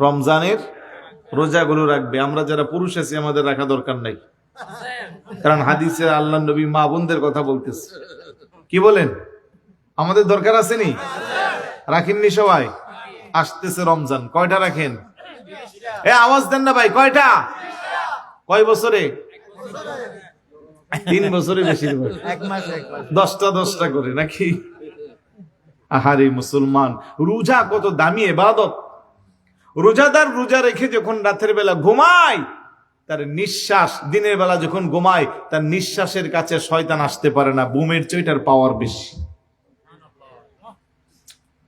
রমজানের রোজাগুলো রাখবে। আমরা যারা পুরুষ আছি আমাদের রাখা দরকার নাই, কারণ হাদিসে আল্লাহ নবী মা বোনদের কথা বলতেছে। কি বলেন? আমাদের দরকার আছে নি? রাখেননি সবাই? আসতেছে রমজান, কয়টা রাখেন? আওয়াজ দেন না ভাই, কয়টা? কয় বছরে? 3 বছরে বেশিরভাগ 10টা করে নাকি? আহারে মুসলমান, রোজা কত দামি ইবাদত। রোজাদার রোজা রেখে যখন রাতের বেলা ঘুমায়, তার নিঃশ্বাস, দিনের বেলা যখন ঘুমায় তার নিঃশ্বাসের কাছে শয়তান আসতে পারে না। বুমের চইটার পাওয়ার বেশি।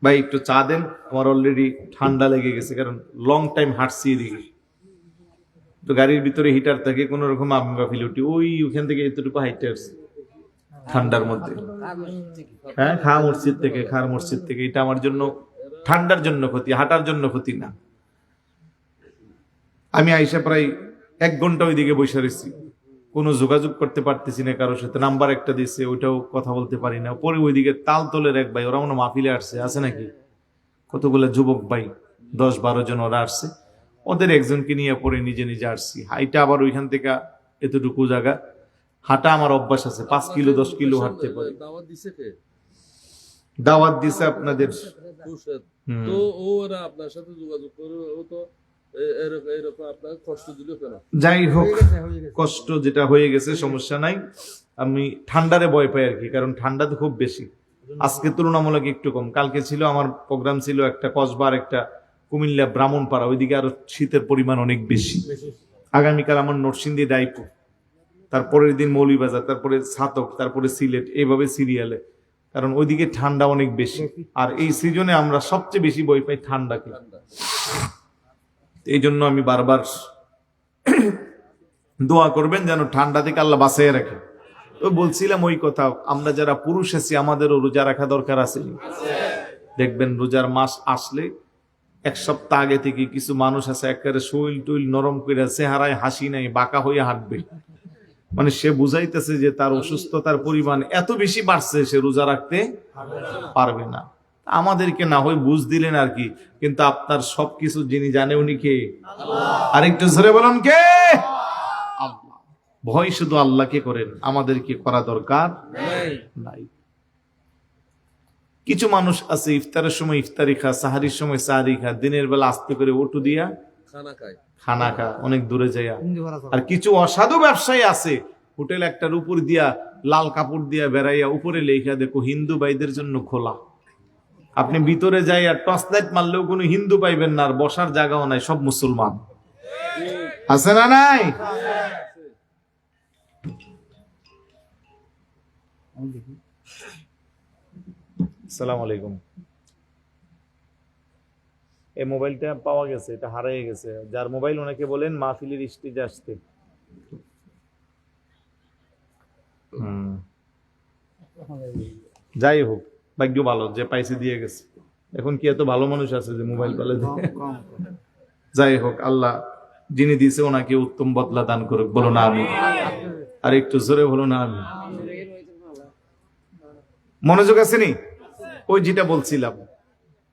ভাই একটু চা দেন, আমার অলরেডি ঠান্ডা লেগে গেছে, কারণ লং টাইম হাঁটছি এদিকে। তো গাড়ির ভিতরে হিটার থাকে, কোন রকম আমি ফিল উঠি, ওখান থেকে এতটুকু হাইটে আসছে ঠান্ডার মধ্যে। হ্যাঁ, খার মসজিদ থেকে। এটা আমার জন্য ঠান্ডার জন্য ক্ষতি, হাঁটার জন্য ক্ষতি না। আমি আইসা প্রায় 1 ঘন্টা ওইদিকে বসে রয়েছি, কোনো যোগাযোগ করতে পারতেছি না কারোর সাথে। নাম্বার একটা দিচ্ছে, ওইটাও কথা বলতে পারি না। পরে ওইদিকে তালতলের এক ভাই, ওরা মনে মাহফিলে আসছে, আছে নাকি কতগুলো যুবক ভাই, 10-12 জন ওরা আসছে। ওদের একজনকে নিয়ে পরে নিজে নিজে আসছি। হাইটা আবার ওইখান থেকে এতটুকু জায়গা হাঁটা আমার অভ্যাস আছে, 5 কিলো 10 কিলো হাঁটতে পারি। দাওয়াত দিছে আপনাদের, তো ওরা আপনার সাথে যোগাযোগ করে, ও তো এরকম আপনার কষ্ট দিল কেন? যাই হোক, কষ্ট যেটা হয়ে গেছে সমস্যা নাই। আমি ঠান্ডারে ভয় পাই আর কি, কারণ ঠান্ডা তো খুব বেশি। আজকে তুলনামূলক একটু কম। কালকে ছিল আমার প্রোগ্রাম ছিল একটা কসবার, একটা কুমিল্লা ব্রাহ্মণপাড়া, ওইদিকে আরো শীতের পরিমাণ অনেক বেশি। আগামীকাল আমার নরসিংদী ডাইপুর, তারপরের দিন মৌলভীবাজার, তারপরে ছাতক, তারপরে সিলেট, এইভাবে সিরিয়ালে। কারণ ওইদিকে ঠান্ডা অনেক বেশি, আর এই সিজনে আমরা সবচেয়ে বেশি ভয় পাই ঠান্ডাকে। এই জন্য আমি বারবার দোয়া করবেন যেন ঠান্ডা থেকে আল্লাহ বাঁচিয়ে রাখে। তো বলছিলাম ওই কথা, আমরা যারা পুরুষ আছি আমাদেরও রোজা রাখা দরকার আছে। দেখবেন রোজার মাস আসলে 1 সপ্তাহ আগে থেকে কিছু মানুষ আছে একেবারে শৈল টুইল নরম করে, চেহারায় হাসি নাই, বাঁকা হয়ে হাঁটবে। মানে সে বুঝাইতেছে যে তার অসুস্থতার পরিমাণ এত বেশি বাড়ছে, সে রোজা রাখতে পারবে না। আমাদেরকে না হয় বুঝ দিলেন আর কি, কিন্তু আপনার সবকিছু যিনি জানে উনি কে? আরেকটু জোরে বলুন, কে? আল্লাহ। ভয় শুধু আল্লাহকে করেন, আমাদেরকে করা দরকার নাই। কিছু মানুষ আছে ইফতারের সময় ইফতারি খা, সাহারির সময় সাহারি খা, দিনের বেলা আস্তে করে ওটু দিয়া খানা খা, অনেক দূরে যাইয়া। আর কিছু অসাধু ব্যবসায়ী আছে, হোটেল একটার উপর দিয়া লাল কাপড় দিয়া বেড়াইয়া উপরে লেখা দেখো হিন্দু ভাইদের জন্য খোলা। আপনি ভিতরে যাই আর টর্চ লাইট মারলেও কোনো হিন্দু পাইবেন না, আর বসার জায়গাও নাই, সব মুসলমান। আছে না নাই? আসসালামু আলাইকুম। এই মোবাইলটা পাওয়া গেছে, এটা হারিয়ে গেছে। যার মোবাইল ওনাকে বলেন মাহফিলের স্টেজে আসতে। যাই হোক, ভাগ্য ভালো যে পাইছে, দিয়ে গেছে। এখন কি এত ভালো মানুষ আছে যে মোবাইল পালে? যাই হোক, আল্লাহ যিনি দিয়েছে ওনাকে উত্তম বদলা দান করুক। বলো না আমি? আর একটু জোরে বলো না আমি? মনোযোগ আছে নি? ওই যেটা বলছিলাম,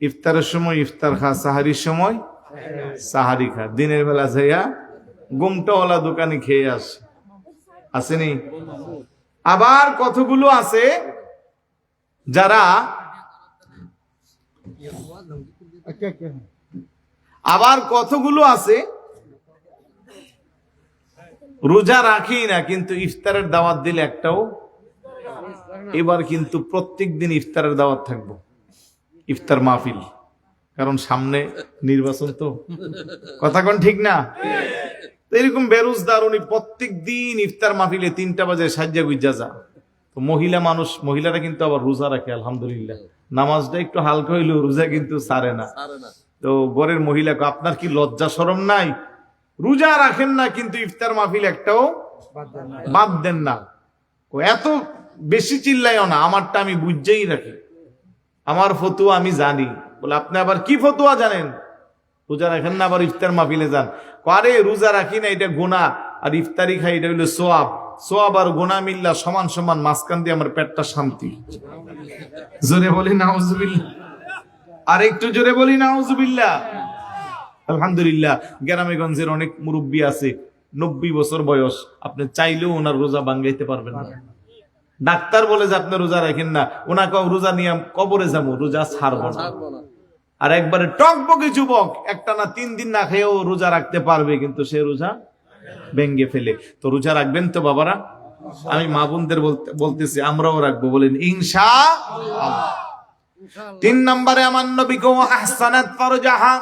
ইফতারের সময় ইফতার খা, সাহারির সময় সাহারি খা, দিনের বেলা যাইয়া গুমটাওয়ালা দোকানে খেয়ে আসেনি? আবার কতগুলো আছে যারা রোজা রাখি না, কিন্তু ইফতারের দাওয়াত দিলে একটাও। এবার কিন্তু প্রত্যেক দিন ইফতারের দাওয়াত থাকবো, ইফতার মাহফিল, কারণ সামনে নির্বাচন। তো কথা কোন ঠিক না? এরকম বেরোজগার উনি প্রত্যেক দিন ইফতার মাহফিলে 3টা বাজে সাজ্জা গুজ্জা যা। তো মহিলা মানুষ, মহিলারা কিন্তু আবার রোজা রাখে আলহামদুলিল্লাহ। নামাজটা একটু হালকা হইলেও রোজা কিন্তু ছাড়ে না। তো ঘরের মহিলাকে আপনার কি লজ্জা শরম নাই? রোজা রাখেন না কিন্তু ইফতার মাহফিল একটাও বাদ দেন না। এত বেশি চিল্লাইও না, আমারটা আমি বুঝেই রাখি, আমার ফতুয়া আমি জানি। বলে আপনি আবার কি ফতোয়া জানেন, রোজা রাখেন না আবার ইফতার মাহফিলে যান? আরে রোজা রাখি না এটা গুনাহ, আর ইফতারি খাই এটা হইলো সোয়াব। সোয়াব আর গুনাহ মিল্লা সমান সমান, মাঝখান দিয়ে আমার পেটটা শান্তি। জোরে বলি নাউজুবিল্লাহ, আর একটু জোরে বলি নাউজুবিল্লাহ। আলহামদুলিল্লাহ, গ্রামেগঞ্জের অনেক মুরব্বী আছে 90 বছর বয়স, আপনি চাইলেও ওনার রোজা ভাঙাইতে পারবেন না। ডাক্তার বলে যে আপনি রোজা রাখেন না, ওনাকে রোজা নিয়ে কবরে যাবো, রোজা ছাড়বো না। আর একবারে টকবকে যুবক একটানা 3 দিন না খেয়েও রোজা রাখতে পারবে, কিন্তু সে রোজা ভেঙ্গে ফেলে। তো রোজা রাখবেন তো বাবারা? আমি মা বোনদের বলতেছি আমরাও রাখবো, বলেন ইনশাআল্লাহ। 3 নম্বরে আমার নবী কো আহসানাত ফারজাহা,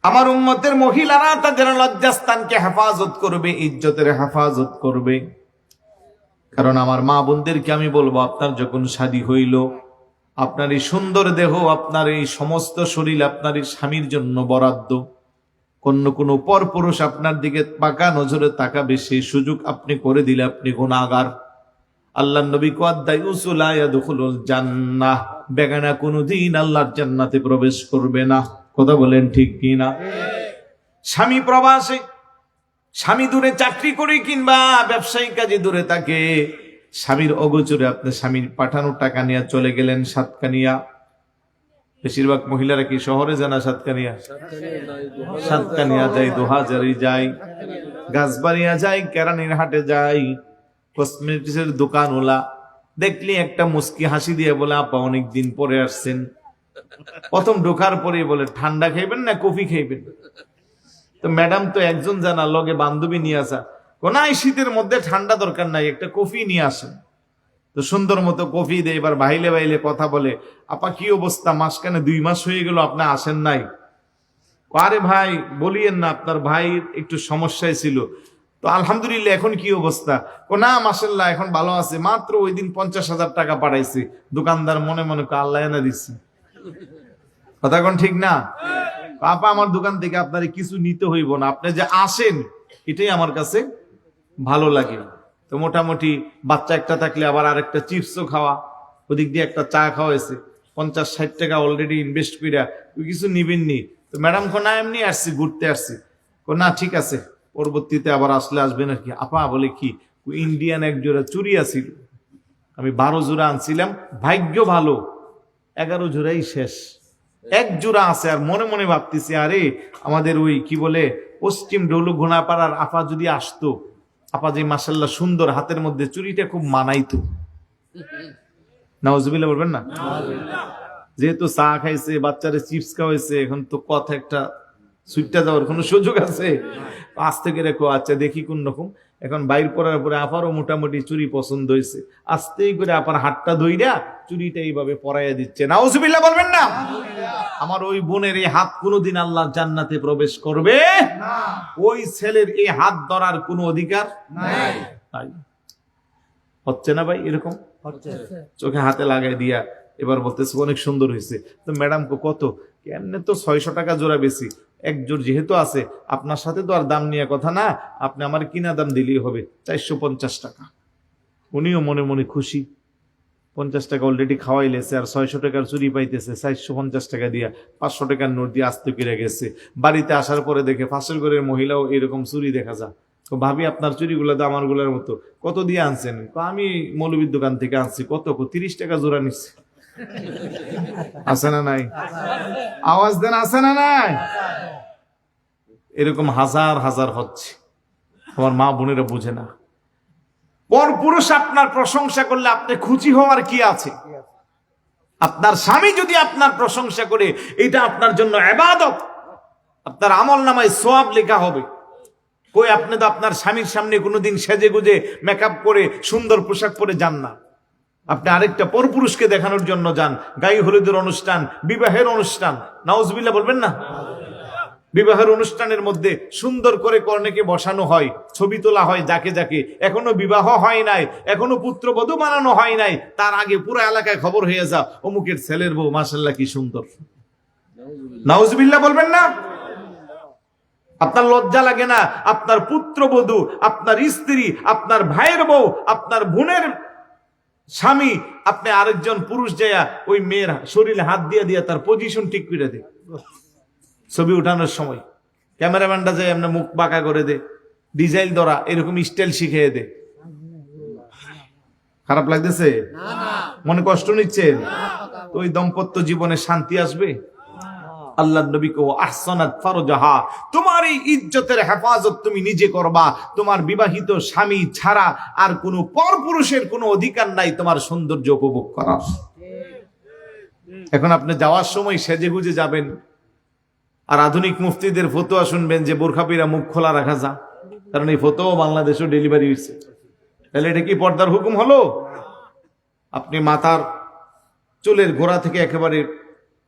আমার উম্মতের মহিলারা তাদের লজ্জাস্থানকে হেফাজত করবে, ইজ্জতের হেফাজত করবে। কারণ আমার মা বোনদেরকে আমি বলবো, আপনার যখন শাদী হইল, আপনার এই সুন্দর দেহ, আপনার এই সমস্ত শরীর আপনার এই স্বামীর জন্য বরাদ্দ। অন্য কোনো পরপুরুষ আপনার দিকে পাকা নজরে তাকাবে, সেই সুযোগ আপনি করে দিলে আপনি গুনাহগার। আল্লাহর নবী কোয়াদ্দাই উসুলা ইয়াদখুলুল জান্নাহ, বেগানা কোনদিন আল্লাহর জান্নাতে প্রবেশ করবে না। কথা বলেন ঠিক কি না? স্বামী প্রবাসে, স্বামী দূরে চাকরি করে কিংবা ব্যবসায়ী কাজে দূরে থাকে, স্বামীর অগোচরে আপনি স্বামীর পাঠানো টাকা নিয়ে চলে গেলেন সাতকানিয়া। বেশিরভাগ মহিলারা কি শহরে জানা সাতকানিয়া? সাতকানিয়া যায়, দোহাজারি যায়, গাছবাড়িয়া যায়, কেরানির হাটে যায়, কসমেটিক্সের দোকানওয়ালা দেখলি একটা মুস্কি হাসি দিয়ে বলে, আপা অনেকদিন পরে আসছেন। প্রথম ঢোকার পরে বলে, ঠান্ডা খাইবেন না কফি খাইবেন? তো ম্যাডাম তো একজন জানা, লগে বান্ধবী নিয়ে আসা, কোন শীতের মধ্যে ঠান্ডা দরকার নাই, একটা কফি নিয়ে আসেন। তো সুন্দর মতো কফি দেয়, এবার বাইলে বাইলে কথা বলে, আপা কি অবস্থা, মাসখানে 2 মাস হয়ে গেল আপনি আসেন নাই। আরে ভাই বলিয়েন না, আপনার ভাই একটু সমস্যায় ছিল, তো আলহামদুলিল্লাহ এখন কি অবস্থা? না মাশাআল্লাহ এখন ভালো আছে, মাত্র ওই দিন 50,000 টাকা পাঠাইছি। দোকানদার মনে মনে আল্লাহ এনে দিচ্ছে। কথা কোন ঠিক না? আপা আমার দোকান থেকে আপনার কিছু নিতে হইব না, আপনি যে আসেন এটাই আমার কাছে ভালো লাগে। তো মোটামুটি বাচ্চা একটা থাকলে আবার আরেকটা চিপসও খাওয়া, ওদিক দিয়ে একটা চা খাওয়াইছে, 50-60 টাকা অলরেডি ইনভেস্ট কইরা কিছু নিবেননি। তো ম্যাডাম কো না এমনি আসছি, ঘুরতে আসছি। না ঠিক আছে, পরবর্তীতে আবার আসলে আসবেন আর কি। আপা বলে কি, ইন্ডিয়ান এক জোড়া চুরি আছিল, আমি 12 জোড়া আনছিলাম, ভাগ্য ভালো 11 জোড়াই শেষ, 1 জোড়া আছে। আর মনে মনে ভাবতেছি, আরে আমাদের ওই কি বলে পশ্চিম ডৌলু ঘোনাপাড়ার আপা যদি আসতো, আপা যে মাশাআল্লাহ সুন্দর, হাতের মধ্যে চুরিটা খুব মানাইতো। নাউজুবিল্লাহ বলবেন না? যেহেতু চা খাইছে, বাচ্চারে চিপস খাওয়াইছে, এখন তো কথা একটা সুইটটা যাওয়ার কোনো সুযোগ আছে? আজ থেকে রেখো, আচ্ছা দেখি কোন রকম। এখন বাইর করার পরে আপারও মোটামুটি চুরি পছন্দ হয়েছে, আস্তেই করে আপার হাতটা ধইরা চুরিটা এইভাবে পরাইয়া দিচ্ছে। নাউজুবিল্লাহ বলবেন না? আমার ওই বোনের এই হাত কোনোদিন আল্লাহর জান্নাতে প্রবেশ করবে না। ওই ছেলের এই হাত ধরার কোনো অধিকার নাই। হচ্ছে না ভাই এরকম? চোখে হাতে লাগাই দিয়া এবার বলতেছে অনেক সুন্দর হয়েছে। তো ম্যাডাম কত? কেমনে তো 600 টাকা জোড়া বেশি, 1 জোর যেহেতু আছে, আপনার সাথে তো আর দাম নিয়ে কথা না, আপনি আমার কিনা দাম দিলেই হবে 450 টাকা। উনিও মনে মনে খুশি, 50 টাকা অলরেডি খাওয়াইলেছে, আর 600 টাকার চুরি পাইতেছে, 450 টাকা দিয়া 500 টাকার নোট দিয়ে আস্তে করে গেছে। বাড়িতে আসার পরে দেখে পাশের ঘরের মহিলাও এরকম চুরি দেখা যায়। তো ভাবি আপনার চুরিগুলো তো আমার গুলার মতো, কত দিয়ে আনছেন? আমি মৌলবীর দোকান থেকে আনছি। কত? 30 টাকা জোড়া নিচ্ছে। আছে না নাই? আওয়াজ দেন, আছে না নাই? এরকম হাজার হাজার হচ্ছে। আমার মা বোনেরা বুঝে না। পরপুরুষ আপনার প্রশংসা করলে আপনি খুশি হওয়ার কি আছে? আপনার স্বামী যদি আপনার প্রশংসা করে, এটা আপনার জন্য ইবাদত, আপনার আমলনামায় সওয়াব লেখা হবে। কই আপনি তো আপনার স্বামীর সামনে কোনোদিন সেজে গুজে মেকআপ করে সুন্দর পোশাক পরে যান না, আপনি আরেকটা পরপুরুষকে দেখানোর জন্য যান। গায়ে হলুদের অনুষ্ঠান, বিবাহের অনুষ্ঠান, নাউজুবিল্লাহ বলবেন না? বিবাহের অনুষ্ঠানের মধ্যে সুন্দর করে কর্ণেকে বসানো হয়, ছবি তোলা হয় যাকে যাকে। এখনো বিবাহ হয় নাই, এখনো পুত্রবধূ বানানো হয় নাই, তার আগে পুরো এলাকায় খবর হয়ে যা, অমুকের ছেলের বউ মাশাআল্লাহ কি সুন্দর। নাউজুবিল্লাহ বলবেন না? আপনার লজ্জা লাগে না? আপনার পুত্রবধূ, আপনার স্ত্রী, আপনার ভাইয়ের বউ, আপনার বোনের স্বামী আপনি আরেকজন পুরুষ যায়া ওই মেয়ের শরীরে হাত দিয়া দিয়া তার পজিশন ঠিক করে দে, ছবি উঠানোর সময় ক্যামেরাম্যানটা যায় এমনি মুখ বাঁকা করে দে, ডিজাইন ধরা এরকম স্টাইল শিখিয়ে দে। খারাপ লাগতেছে? মনে কষ্ট নিচ্ছেন? তো ওই দাম্পত্য জীবনে শান্তি আসবে? আল্লাহ নবী কো আহসানাত ফারজাহা, তোমার এই ইজ্জতের হেফাজত তুমি নিজে করবা। তোমার বিবাহিত স্বামী ছাড়া আর কোনো পরপুরুষের কোনো অধিকার নাই তোমার সৌন্দর্য উপভোগ করার। এখন আপনি যাওয়ার সময় সেজে গুজে যাবেন আর আধুনিক মুফতিদের ফতোয়া শুনবেন যে বোরখা পরা মুখ খোলা রাখা যা, কারণ এই ফতোয়া বাংলাদেশেও ডেলিভারি হয়েছে। তাহলে এটা কি পর্দার হুকুম হলো? আপনি মাথার চুলের গোড়া থেকে একেবারে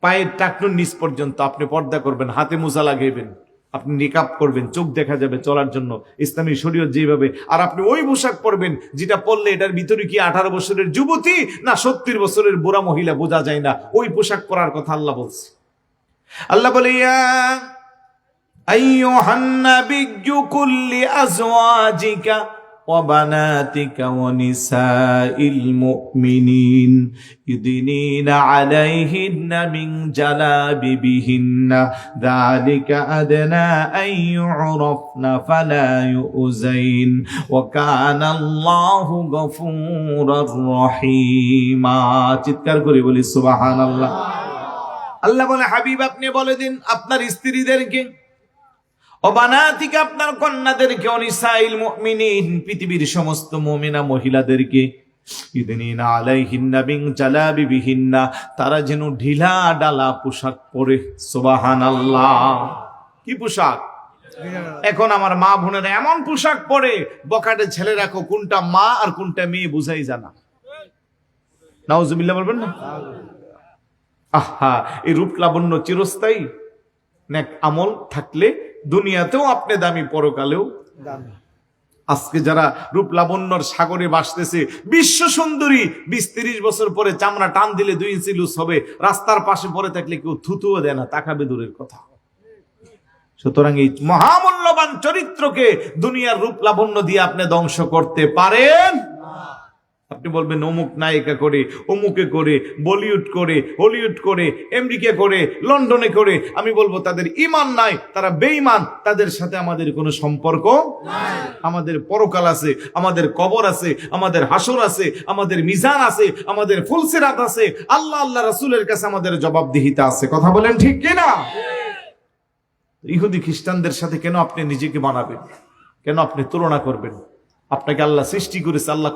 পায়ের টাকনুর নিচ পর্যন্ত আপনি পর্দা করবেন, হাতে মোজা লাগাইবেন, আপনি নিকাব করবেন, চোখ দেখা যাবে চলার জন্য ইসলামী শরীয়ত যেভাবে। আর আপনি ওই পোশাক পরবেন যেটা পরলে এটার ভিতরে কি 18 বছরের যুবতী না 70 বছরের বুড়া মহিলা বোঝা যায় না। ওই পোশাক পরার কথা আল্লাহ বলছে। আল্লাহ বলে ইয়া আইয়ুহান নাবিয়্যু কুল্লি আজওয়াজিকা وبناتك ونساء المؤمنين يدنين عليهن من جلابيبهن ذلك أدنى أن يعرفن فلا يؤذين وكان الله غفورا رحيما। চিৎকার করে বলি সুবহানাল্লাহ। আল্লাহ বলে হাবিব আপনি বলে দিন আপনার স্ত্রীদেরকে, ও বানাতিকা আপনার কন্যাদেরকে, অনিসাইল মুমিনিন পৃথিবীর সমস্ত মুমিনা মহিলাদেরকে, ইদনিনা আলাইহিন্না বিন জালাবিবিহিন্না তারা যেন ঢিলা ডালা পোশাক পরে। সুবহানাল্লাহ। কি পোশাক? এখন আমার মা বোনেরা এমন পোশাক পরে বকাটে ছেলেরা কোনটা মা আর কোনটা মেয়ে বুঝাই জানা। নাউজুবিল্লাহ বলবেন না? আহা, এই রূপ লাবণ্য চিরস্থায়ী? নেক আমল থাকলে দুনিয়াতেও আপনি দামি, পরকালেও দামি। আজকে যারা রূপ লাবণ্যর সাগরে ভাসতেছে, বিশ্ব সুন্দরী 20-30 বছর পরে চামড়া টান দিলে 2 ইঞ্চি লুজ হবে, রাস্তার পাশে পড়ে থাকলে কেউ থুতুও দেয় না, তাকাবে দূরের কথা। সুতরাং এই মহামূল্যবান চরিত্রকে দুনিয়ার রূপ লাবণ্য দিয়ে আপনি ধ্বংস করতে পারেন। আপনি বলবেন অমুক নায়িকা করে, অমুকে করে, বলিউড করে, হলিউড করে, আমেরিকা করে, লন্ডনে করে। আমি বলবো তাদের ঈমান নাই, তারা বেঈমান, তাদের সাথে আমাদের কোনো সম্পর্ক নাই। আমাদের পরকাল আছে, আমাদের কবর আছে, আমাদের হাসর আছে, আমাদের মিজান আছে, আমাদের ফুলসিরাত আছে, আল্লাহ আল্লাহ রাসূলের কাছে আমাদের জবাবদিহিতা আছে। কথা বলেন ঠিক কিনা? ইহুদি খ্রিস্টানদের সাথে কেন আপনি নিজেকে বানাবেন? কেন আপনি তুলনা করবেন? আপনাকে আল্লাহ সৃষ্টি করেছে। আল্লাহ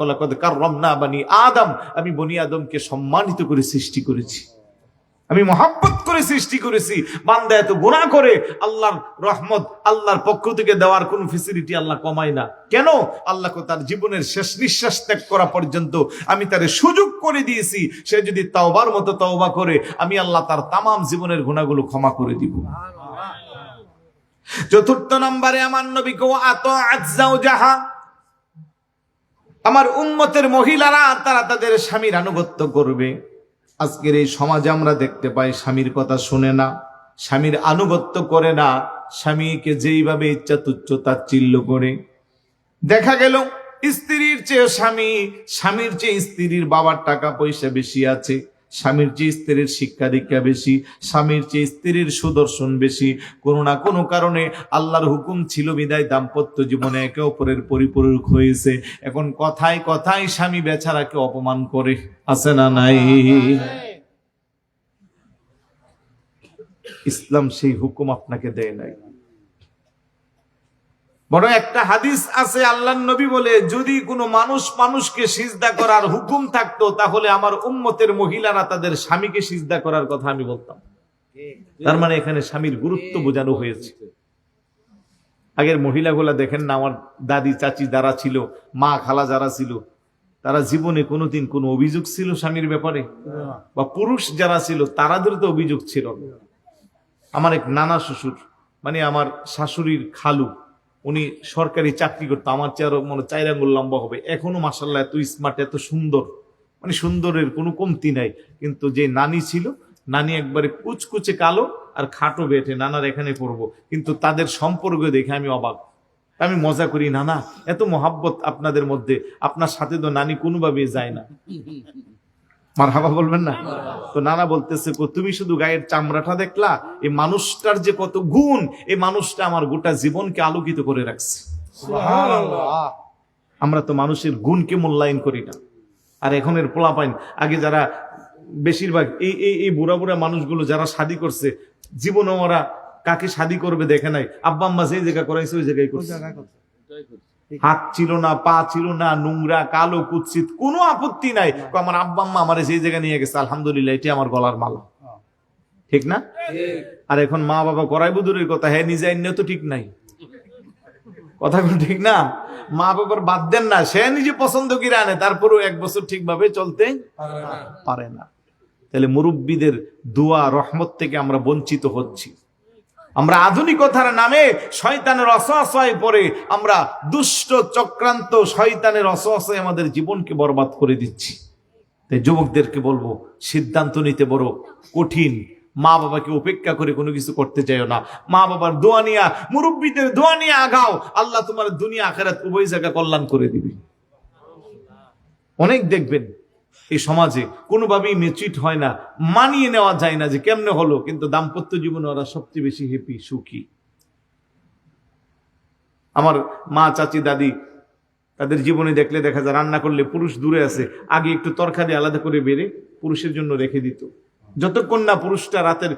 কাররামনা বানি আদম, আমি বনি আদমকে সম্মানিত করে সৃষ্টি করেছি, আমি মহব্বত করে সৃষ্টি করেছি। বান্দা এত গুনাহ করে, আল্লাহর রহমত আল্লাহর পক্ষ থেকে দেওয়ার কোন ফ্যাসিলিটি আল্লাহ কমায় না। কেন? আল্লাহকে তার জীবনের শেষ নিঃশ্বাস ত্যাগ করা পর্যন্ত আমি তার সুযোগ করে দিয়েছি। সে যদি তাওবার মতো তওবা করে, আমি আল্লাহ তার তামাম জীবনের গুনাহগুলো ক্ষমা করে দিব। চতুর্থ নম্বরে আমার নবী কো আতাআত যাওজাহা, আমার উম্মতের মহিলারা তারা তাদের স্বামীর আনুগত্য করবে। আজকের এই সমাজে আমরা দেখতে পাই স্বামীর কথা শুনে না, স্বামীর আনুগত্য করে না, স্বামীকে যেইভাবে ইচ্ছা তুচ্ছ তাচ্ছিল্য করে। দেখা গেল স্ত্রীর চেয়ে স্বামী, স্বামীর চেয়ে স্ত্রীর বাবার টাকা পয়সা বেশি আছে, স্বামীর চেয়ে স্ত্রীর শিক্ষা দীক্ষা বেশি, স্বামীর চেয়ে স্ত্রীর সুদর্শন বেশি। কোনো না কোনো কারণে আল্লাহর হুকুম ছিল বিদায় দাম্পত্য জীবনে একে অপরের পরিপূরক হয়েছে। এখন কথায় কথায় স্বামী বেচারাকে অপমান করে, আছে না নাই? ইসলাম সেই হুকুম আপনাকে দেয় নাই। বড় একটা হাদিস আছে, আল্লাহর নবী বলে, যদি কোনো মানুষ মানুষকে সিজদা করার হুকুম থাকতো তাহলে আমার উম্মতের মহিলারা তাদের স্বামীকে সিজদা করার কথা আমি বলতাম। তার মানে এখানে স্বামীর গুরুত্ব বোঝানো হয়েছে। আগের মহিলাগুলা দেখেন না, আমার দাদি চাচি যারা ছিল, মা খালা যারা ছিল, তারা জীবনে কোনোদিন কোনো অভিযোগ ছিল স্বামীর ব্যাপারে? বা পুরুষ যারা ছিল তারাদের তো অভিযোগ ছিল। আমার এক নানা শ্বশুর, মানে আমার শাশুড়ির খালু, উনি সরকারি চাকরি করতো, আমার চেয়ে আরো মনে 4 আঙ্গুল লম্বা হবে। এখনো মাশাআল্লাহ এত স্মার্ট, এত সুন্দর, মানে সুন্দরের কোনো কমতি নাই। কিন্তু যে নানি ছিল, নানি একবারে কুচকুচে কালো আর খাটো বেটে, নানার এখানে পড়বো। কিন্তু তাদের সম্পর্ক দেখে আমি অবাক। আমি মজা করি, না না, এত মহাব্বত আপনাদের মধ্যে, আপনার সাথে তো নানি কোনোভাবে যায় না। মারহাবা বলবেন না? তো নানা বলতেছে, তুমি শুধু গায়ের চামড়াটা দেখলা, এই মানুষটার যে কত গুণ, এই মানুষটা আমার গোটা জীবনকে আলোকিত করে রাখছে। আমরা তো মানুষের গুণকে মূল্যায়ন করি না। আর এখনের পোলাপাইন, আগে যারা বেশিরভাগ এই বুড়া বুড়া মানুষগুলো যারা শাদী করছে, জীবনে ওরা কাকে শাদী করবে দেখে নাই, আব্বা আম্মা যেই জায়গা করাইছে ওই জায়গায় করছে। হাত ছিল না, পা ছিল না, নোংরা, কালো, কুৎসিত, কোনো আপত্তি নাই, আমার আব্বা আম্মা আমার সেই জায়গায় নিয়ে গেছে, আলহামদুলিল্লাহ, এটি আমার গলার মালা। ঠিক না? আর এখন মা বাবা করাইবো দূরের কথা, হ্যাঁ নিজে আইনেও তো ঠিক নাই, কথা ঠিক না? মা বাবার বাদ দেন না, সে নিজে পছন্দ করে আনে, তারপরেও 1 বছর ঠিকভাবে চলতে পারে না। তাহলে মুরব্বীদের দোয়া রহমত থেকে আমরা বঞ্চিত হচ্ছি। আমরা আধুনিকতার নামে শয়তানের অসহায় পড়ে আমরা দুষ্ট চক্রান্ত শয়তানের অসহায় আমাদের জীবনকে বরবাদ করে দিচ্ছি। তাই যুবকদেরকে বলবো, সিদ্ধান্ত নিতে বড় কঠিন। মা বাবাকে উপেক্ষা করে কোনো কিছু করতে চাইও না। মা বাবার দোয়া নিয়া, মুরব্বীদের দোয়া নিয়ে আগাও, আল্লাহ তোমার দুনিয়া আখিরাত উভয় জায়গা কল্যাণ করে দিবে। অনেক দেখবেন এই সমাজে কোনোভাবেই মেচুইট হয় না, মানিয়ে নেওয়া যায় না যে কেমনে হলো, কিন্তু দাম্পত্য জীবনে ওরা সবচেয়ে বেশি হ্যাপি, সুখী। আমার মা, চাচি, দাদি, তাদের জীবনে দেখলে দেখা যায় রান্না করলে পুরুষ দূরে আছে, আগে একটু তরকারি আলাদা করে বেড়ে পুরুষের জন্য রেখে দিত। যতক্ষণ না পুরুষটা রাতের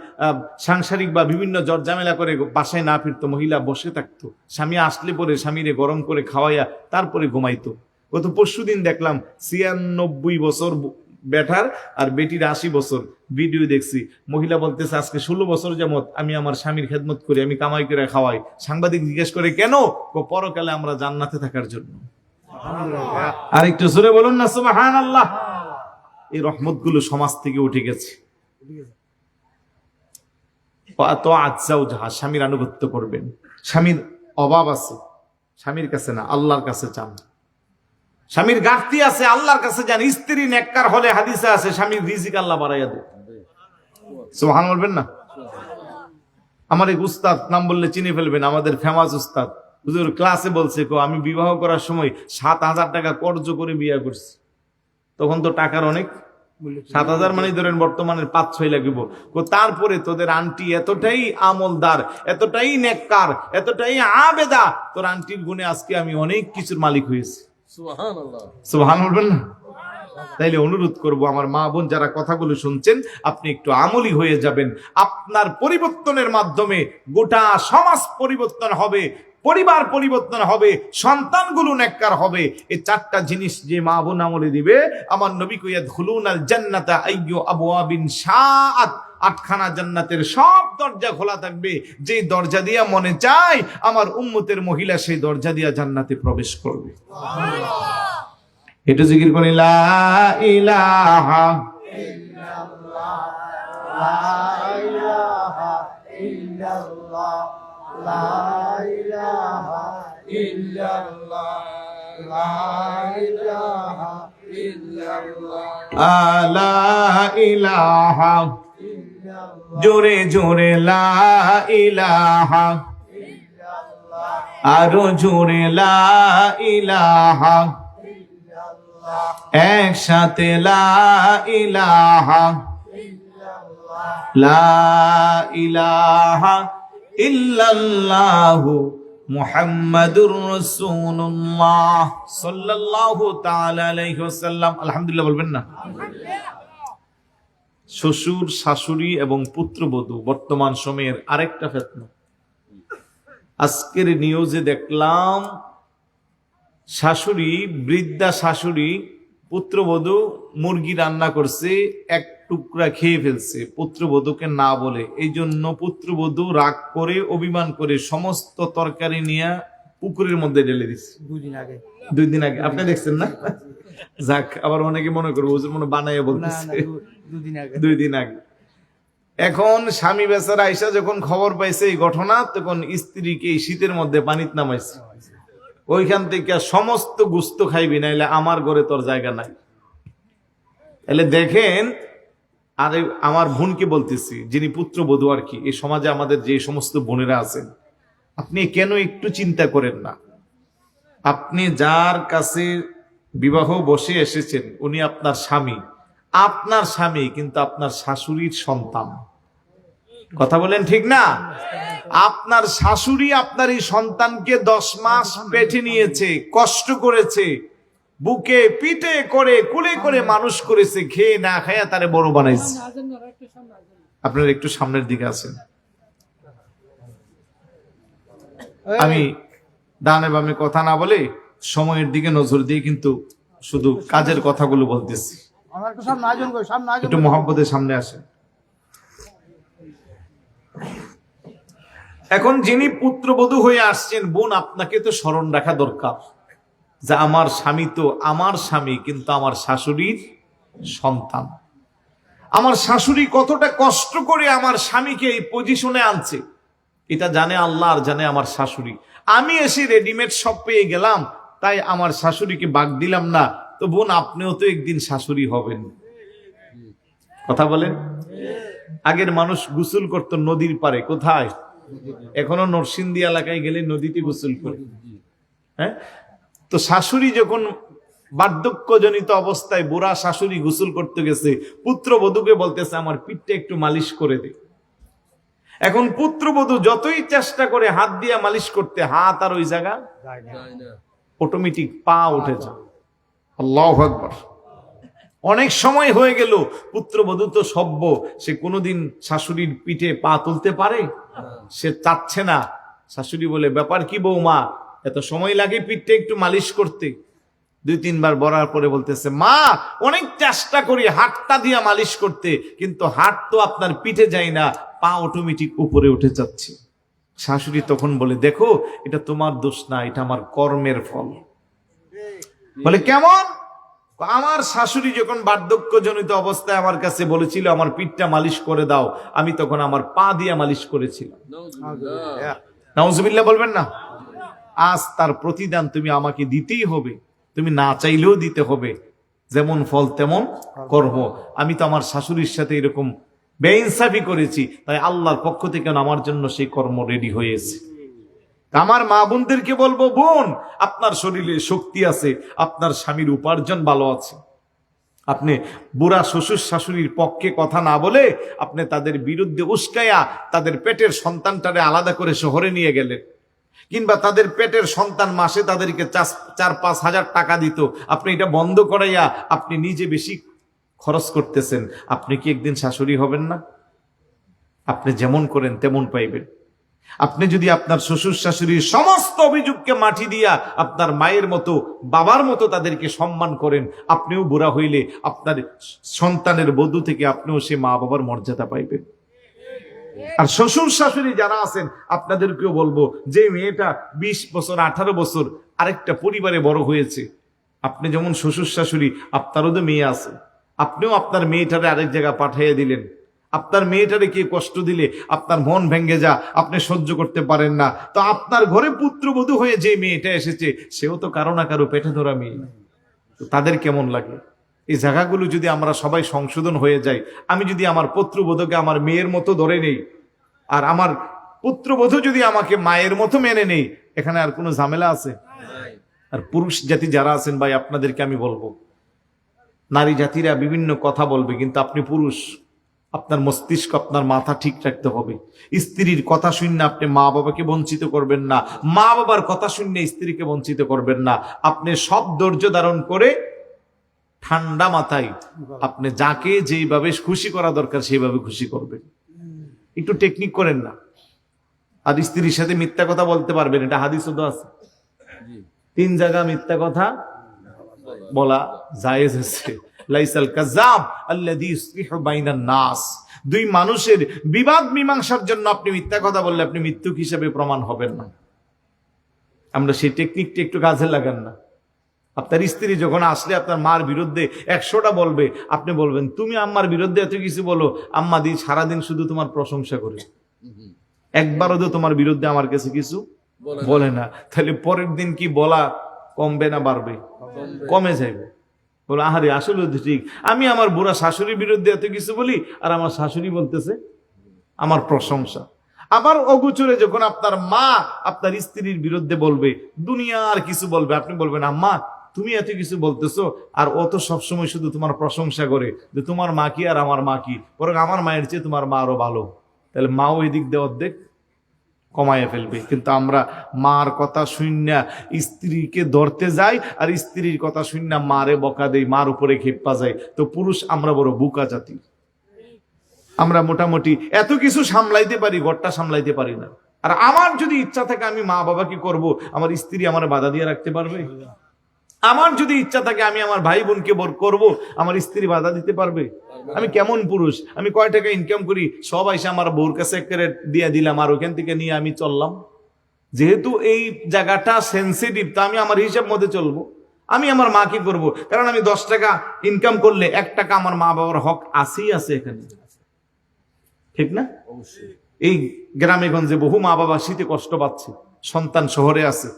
সাংসারিক বা বিভিন্ন ঝামেলা করে বাসায় না ফিরতো, মহিলা বসে থাকতো, স্বামী আসলে পরে স্বামীরে গরম করে খাওয়াইয়া তারপরে ঘুমাইতো। গত পরশুদিন দেখলাম 96 বছর বেটার আর বেটির 80 বছর ভিডিও দেখছি। মহিলা বলতেছে, আজকে 16 বছর যাবত আমি আমার স্বামীর খেদমত করি, আমি কামাই করে খাওয়াই। সাংবাদিক জিজ্ঞেস করে, কেন? পরকালে আমরা জান্নাতে থাকার জন্য। আর একটু জোরে বলুন না সুবহানাল্লাহ। এই রহমত গুলো সমাজ থেকে উঠে গেছে। স্বামীর আনুগত্য করবেন। স্বামীর অভাব আছে, স্বামীর কাছে না, আল্লাহর কাছে চান। স্বামীর ঘাটতি আছে, আল্লাহর কাছে যান। স্ত্রী নেককার হলে হাদিসে আছে স্বামীর রিজিক আল্লাহ বাড়াইয়া দেয়। সুবহান বলবেন না? আমার এক উস্তাদ, নাম বললে চিনে ফেলবেন, আমাদের ফেমাস উস্তাদ, হুজুর ক্লাসে বলছে, আমি বিবাহ করার সময় 7,000 টাকা কর্জ করে বিয়ে করছি। তখন তো টাকার অনেক, 7,000 মানে ধরেন বর্তমানের 5-6 লাগিব। তারপরে তোদের আন্টি এতটাই আমলদার, এতটাই নেককার, এতটাই আবেদা, তোর আন্টির গুণে আজকে আমি অনেক কিছুর মালিক হয়েছি। সুবহান বলবেন না? তাইলে অনুরোধ করব, আমার মা বোন যারা কথাগুলো শুনছেন, আপনি একটু আমলি হয়ে যাবেন। আপনার পরিবর্তনের মাধ্যমে গোটা সমাজ পরিবর্তন হবে, পরিবার পরিবর্তন হবে, সন্তানগুলো নেককার হবে। এই 4টা জিনিস যে মা বোন আমলে দিবে, আমার নবী কইয়া খুলুনাল জান্নাতা আইয়ু আবওয়াবিন শাআত, 8খানা জান্নাতের সব দরজা খোলা থাকবে। যে দরজা দিয়া মনে চায় আমার উম্মতের মহিলা সেই দরজা দিয়া জান্নাতে প্রবেশ করবে। এটা জিকির করি, লা ইলাহা ইল্লাল্লাহ, লা ইলাহা ইল্লাল্লাহ, লা ইলাহা ইল্লাল্লাহ, লা ইলাহা ইল্লাল্লাহ, লা ইলাহা ইল্লাল্লাহ, জোরে জোরে লা ইলাহা ইল্লাল্লাহ, আরো জোরে লা ইলাহা, একসাথে লা ইলাহা ইল্লাল্লাহ, লা ইলাহা ইল্লাল্লাহু মুহাম্মাদুর রাসূলুল্লাহ সাল্লাল্লাহু তাআলা আলাইহি ওয়াসাল্লাম। আলহামদুলিল্লাহ বলবেন না? শ্বশুর, শাশুড়ি এবং পুত্রবধূ বর্তমান সময়ের আরেকটা ফিতনা। আজকের নিউজে দেখলাম শাশুড়ি, বৃদ্ধা শাশুড়ি পুত্রবধূ মুরগি রান্না করছে, 1 টুকরা খেয়ে ফেলছে পুত্রবধূকে না বলে। এই জন্য পুত্রবধূ রাগ করে, অভিমান করে সমস্ত তরকারি নিয়ে পুকুরের মধ্যে ঢেলে দিচ্ছে। 2 দিন আগে আপনি দেখছেন না? যাক, আবার অনেকে মনে করবে হুজুর মনে বানাইয়া বলতেছে। 2 দিন আগে। এখন স্বামী বেচারা আইসা যখন খবর পাইছে এই ঘটনা, তখন স্ত্রীকে এই শীতের মধ্যে পানিতে নামাইছে। ওইখান থেকে সমস্ত গুস্ত খাইবি, নাইলে আমার ঘরে তোর জায়গা নাই। তাহলে দেখেন, আর আমার বোনকে বলতেছি, যিনি পুত্রবধূ আর কি, এই সমাজে আমাদের যে সমস্ত বোনেরা আছেন, আপনি কেন একটু চিন্তা করেন না? আপনি যার কাছে বিবাহ বসে এসেছেন উনি আপনার স্বামী কিন্তু আপনার শাশুড়ির সন্তান। কথা বলেন ঠিক না? আপনার শাশুড়ি আপনার এই সন্তানকে 10 মাস পেটে নিয়েছে, কষ্ট করেছে, বুকে পিঠে করে কুলে করে মানুষ করেছে, খেয়ে না খায়া তারে বড় বানাইছে। আপনারা একটু সামনের দিকে আছেন, আমি ডানে বামে কথা না বলে সময়ের দিকে নজর দিয়ে কিন্তু শুধু কাজের কথাগুলো বলতেছি। একটু মহব্বতের সামনে আসেন। এখন যিনি পুত্রবধূ হয়ে আসছেন, বোন আপনাকে তো স্মরণ রাখা দরকার যে আমার স্বামী তো আমার স্বামী কিন্তু আমার শাশুড়ির সন্তান। আমার শাশুড়ি কতটা কষ্ট করে আমার স্বামীকে এই পজিশনে আনছে এটা জানে আল্লাহ আর জানে আমার শাশুড়ি। আমি এসে রেডিমেড সব পেয়ে গেলাম, তাই আমার শাশুড়িকে বাগ দিলাম না। তো বোন আপনিও তো একদিন শাশুড়ি হবেন। কথা বলেন। আগের মানুষ গোসল করতো নদীর পারে, কোথায়? এখনো নরসিংদী এলাকায় গেলে নদীতে গোসল করে। হ্যাঁ, তো শাশুড়ি যখন বার্ধক্যজনিত অবস্থায় বুড়া শাশুড়ি গোসল করতে গেছে, পুত্রবধূকে বলতেছে আমার পিঠটা একটু মালিশ করে দে। এখন পুত্রবধূ যতই চেষ্টা করে হাত দিয়ে মালিশ করতে, হাত আর ওই জায়গা অটোমেটিক পা উঠে যায়। আল্লাহু আকবার। অনেক সময় হয়ে গেল, পুত্রবধূ তো সভ্য, সে কোনোদিন শাশুড়ির পিঠে পা তুলতে পারে? সে চাচ্ছে না। শাশুড়ি বলে ব্যাপার কি বৌমা, এত সময় লাগে পিঠটা একটু মালিশ করতে? 2-3 বার বলার পরে বলতেছে মা অনেক চেষ্টা করি হাতটা দিয়ে মালিশ করতে, কিন্তু হাত তো আপনার পিঠে যায় না, পা অটোমেটিক উপরে উঠে যাচ্ছে। শাশুড়ি তখন বলে দেখো এটা তোমার দোষ না, এটা আমার কর্মের ফল। বলে কেমন? আমার শাশুড়ি যখন বার্ধক্যজনিত অবস্থায় আমার কাছে বলেছিল আমার পিঠটা মালিশ করে দাও, আমি তখন আমার পা দিয়ে মালিশ করেছিলাম। নাউজুবিল্লাহ বলবেন না? আজ তার প্রতিদান তুমি আমাকে দিতেই হবে, তুমি না চাইলেও দিতে হবে। যেমন ফল তেমন কর্ম। আমি তো আমার শাশুড়ির সাথে এরকম বেইনসাফি করেছি, তাই আল্লাহর পক্ষ থেকে আমার জন্য সেই কর্ম রেডি হয়েছে। আমার মা বোনদেরকে বলবো, বোন আপনার শরীরে শক্তি আছে, আপনার স্বামীর উপার্জন ভালো আছে, আপনি বুড়া শ্বশুর শাশুড়ির পক্ষে কথা না বলে আপনি তাদের বিরুদ্ধে উস্কায়া তাদের পেটের সন্তানটারে আলাদা করে শহরে নিয়ে গেলেন, কিংবা তাদের পেটের সন্তান মাসে তাদেরকে 4-5 হাজার টাকা দিত, আপনি এটা বন্ধ করাইয়া আপনি নিজে বেশি খরচ করতেছেন। আপনি কি একদিন শাশুড়ি হবেন না? আপনি যেমন করেন তেমন পাইবেন। আপনি যদি আপনার শ্বশুর শাশুড়ির সমস্ত অভিযোগকে মাটি দিয়া আপনার মায়ের মতো বাবার মতো তাদেরকে সম্মান করেন, আপনিও বুড়া হইলে আপনার সন্তানের বধূ থেকে আপনিও সে মা বাবার মর্যাদা পাইবেন। আর শ্বশুর শাশুড়ি যারা আছেন আপনাদেরকেও বলবো, যে মেয়েটা 20 বছর 18 বছর আরেকটা পরিবারে বড় হয়েছে, আপনি যেমন শ্বশুর শাশুড়ি আপনারও তো মেয়ে আছে, আপনিও আপনার মেয়েটারে আরেক জায়গা পাঠিয়ে দিলেন। আপনার মেয়েটারে কে কষ্ট দিলে আপনার মন ভেঙে যা, আপনি সহ্য করতে পারেন না, তো আপনার ঘরে পুত্রবধূ হয়ে যে মেয়েটা এসেছে সেও তো কারো না কারো পেটে ধরা মেয়ে, তো তাদের কেমন লাগে? এই জায়গাগুলো যদি আমরা সবাই সংশোধন হয়ে যাই, আমি যদি আমার পুত্রবধূকে আমার মেয়ের মতো ধরে নেই, আর আমার পুত্রবধূ যদি আমাকে মায়ের মতো মেনে নেই, এখানে আর কোনো ঝামেলা আছে? আর পুরুষ জাতি যারা আছেন ভাই, আপনাদেরকে আমি বলবো, নারী জাতিরা বিভিন্ন কথা বলবে, কিন্তু আপনি পুরুষ, আপনার মস্তিষ্ক আপনার মাথা ঠিক রাখতে হবে। স্ত্রীর কথা শুনে আপনি মা বাবাকে বঞ্চিত করবেন না, মা বাবার কথা শুনে স্ত্রীকে বঞ্চিত করবেন না। আপনি সব ধৈর্য ধারণ করে ঠান্ডা মাথায় আপনি যাকে যেইভাবে খুশি করা দরকার সেইভাবে খুশি করবেন। একটু টেকনিক করেন না। আর স্ত্রীর সাথে মিথ্যা কথা বলতে পারবেন, এটা হাদিসও তো আছে। 3 জায়গা মিথ্যা কথা বলা জায়েজ আছে। লাইসাল কাযাব আল্লাযী ইসলিহু বাইনান নাস। 2 মানুষের বিবাদ মীমাংসার জন্য আপনি মিথ্যা কথা বললে আপনি মৃত্যুক হিসেবে প্রমাণ হবেন না। আমরা সেই টেকনিকটা একটু কাজে লাগান না। আপনার স্ত্রী যখন আসলে আপনার মার বিরুদ্ধে 100টা বলবে, আপনি বলবেন তুমি আম্মার বিরুদ্ধে এত কিছু বলো, আম্মা দি সারাদিন শুধু তোমার প্রশংসা করে, একবারও তো তোমার বিরুদ্ধে আমার কাছে কিছু বলে না। তাহলে পরের দিন কি বলা কমবে না বাড়বে? কমে যাবে। বলো আহারে আসলে ঠিক, আমি আমার বুড়া শাশুড়ির বিরুদ্ধে এত কিছু বলি আর আমার শাশুড়ি বলতেছে আমার প্রশংসা। আবার অগোচরে যখন আপনার মা আপনার স্ত্রীর বিরুদ্ধে বলবে, দুনিয়ার কিছু বলবে, আপনি বলবেন আম্মা তুমি এত কিছু বলতেছো, আর ও তো সবসময় শুধু তোমার প্রশংসা করে যে তোমার মা কি আর আমার মা কি, বরং আমার মায়ের চেয়ে তোমার মা আরো ভালো। তাহলে মাও এই দিক দিয়ে অর্ধেক কমাইয়া ফেলবে। কিন্তু আমরা মার কথা শুননা স্ত্রীকে ধরতে যাই, আর স্ত্রীর কথা শুননা মারে বকা দেই, মার উপরে খেপ্পা যায়। তো পুরুষ আমরা বড় বুকা জাতি। আমরা মোটামুটি এত কিছু সামলাইতে পারি, ঘরটা সামলাইতে পারি না। আর আমার যদি ইচ্ছা থাকে আমি মা বাবা কি করব, আমার স্ত্রী আমার বাধা দিয়ে রাখতে পারবে? আমার যদি ইচ্ছা থাকে আমি আমার ভাই বোনকে করব, আমার স্ত্রী বাধা দিতে পারবে? আমি কেমন পুরুষ, আমি কয় টাকা ইনকাম করি সব এসে আমার বউর কাছে দিয়ে দিলাম, আর ওখান থেকে নিয়ে আমি চললাম। যেহেতু এই জায়গাটা সেন্সিটিভ, তা আমি আমার হিসাব মধ্যে চলবো। আমি আমার মাকে করব, কারণ আমি 10 টাকা ইনকাম করলে 1 টাকা আমার মা বাবার হক আছেই আছে এখানে, ঠিক না? এই গ্রামে গঞ্জে বহু মা বাবা শীতে কষ্ট পাচ্ছে, সন্তান শহরে আছে,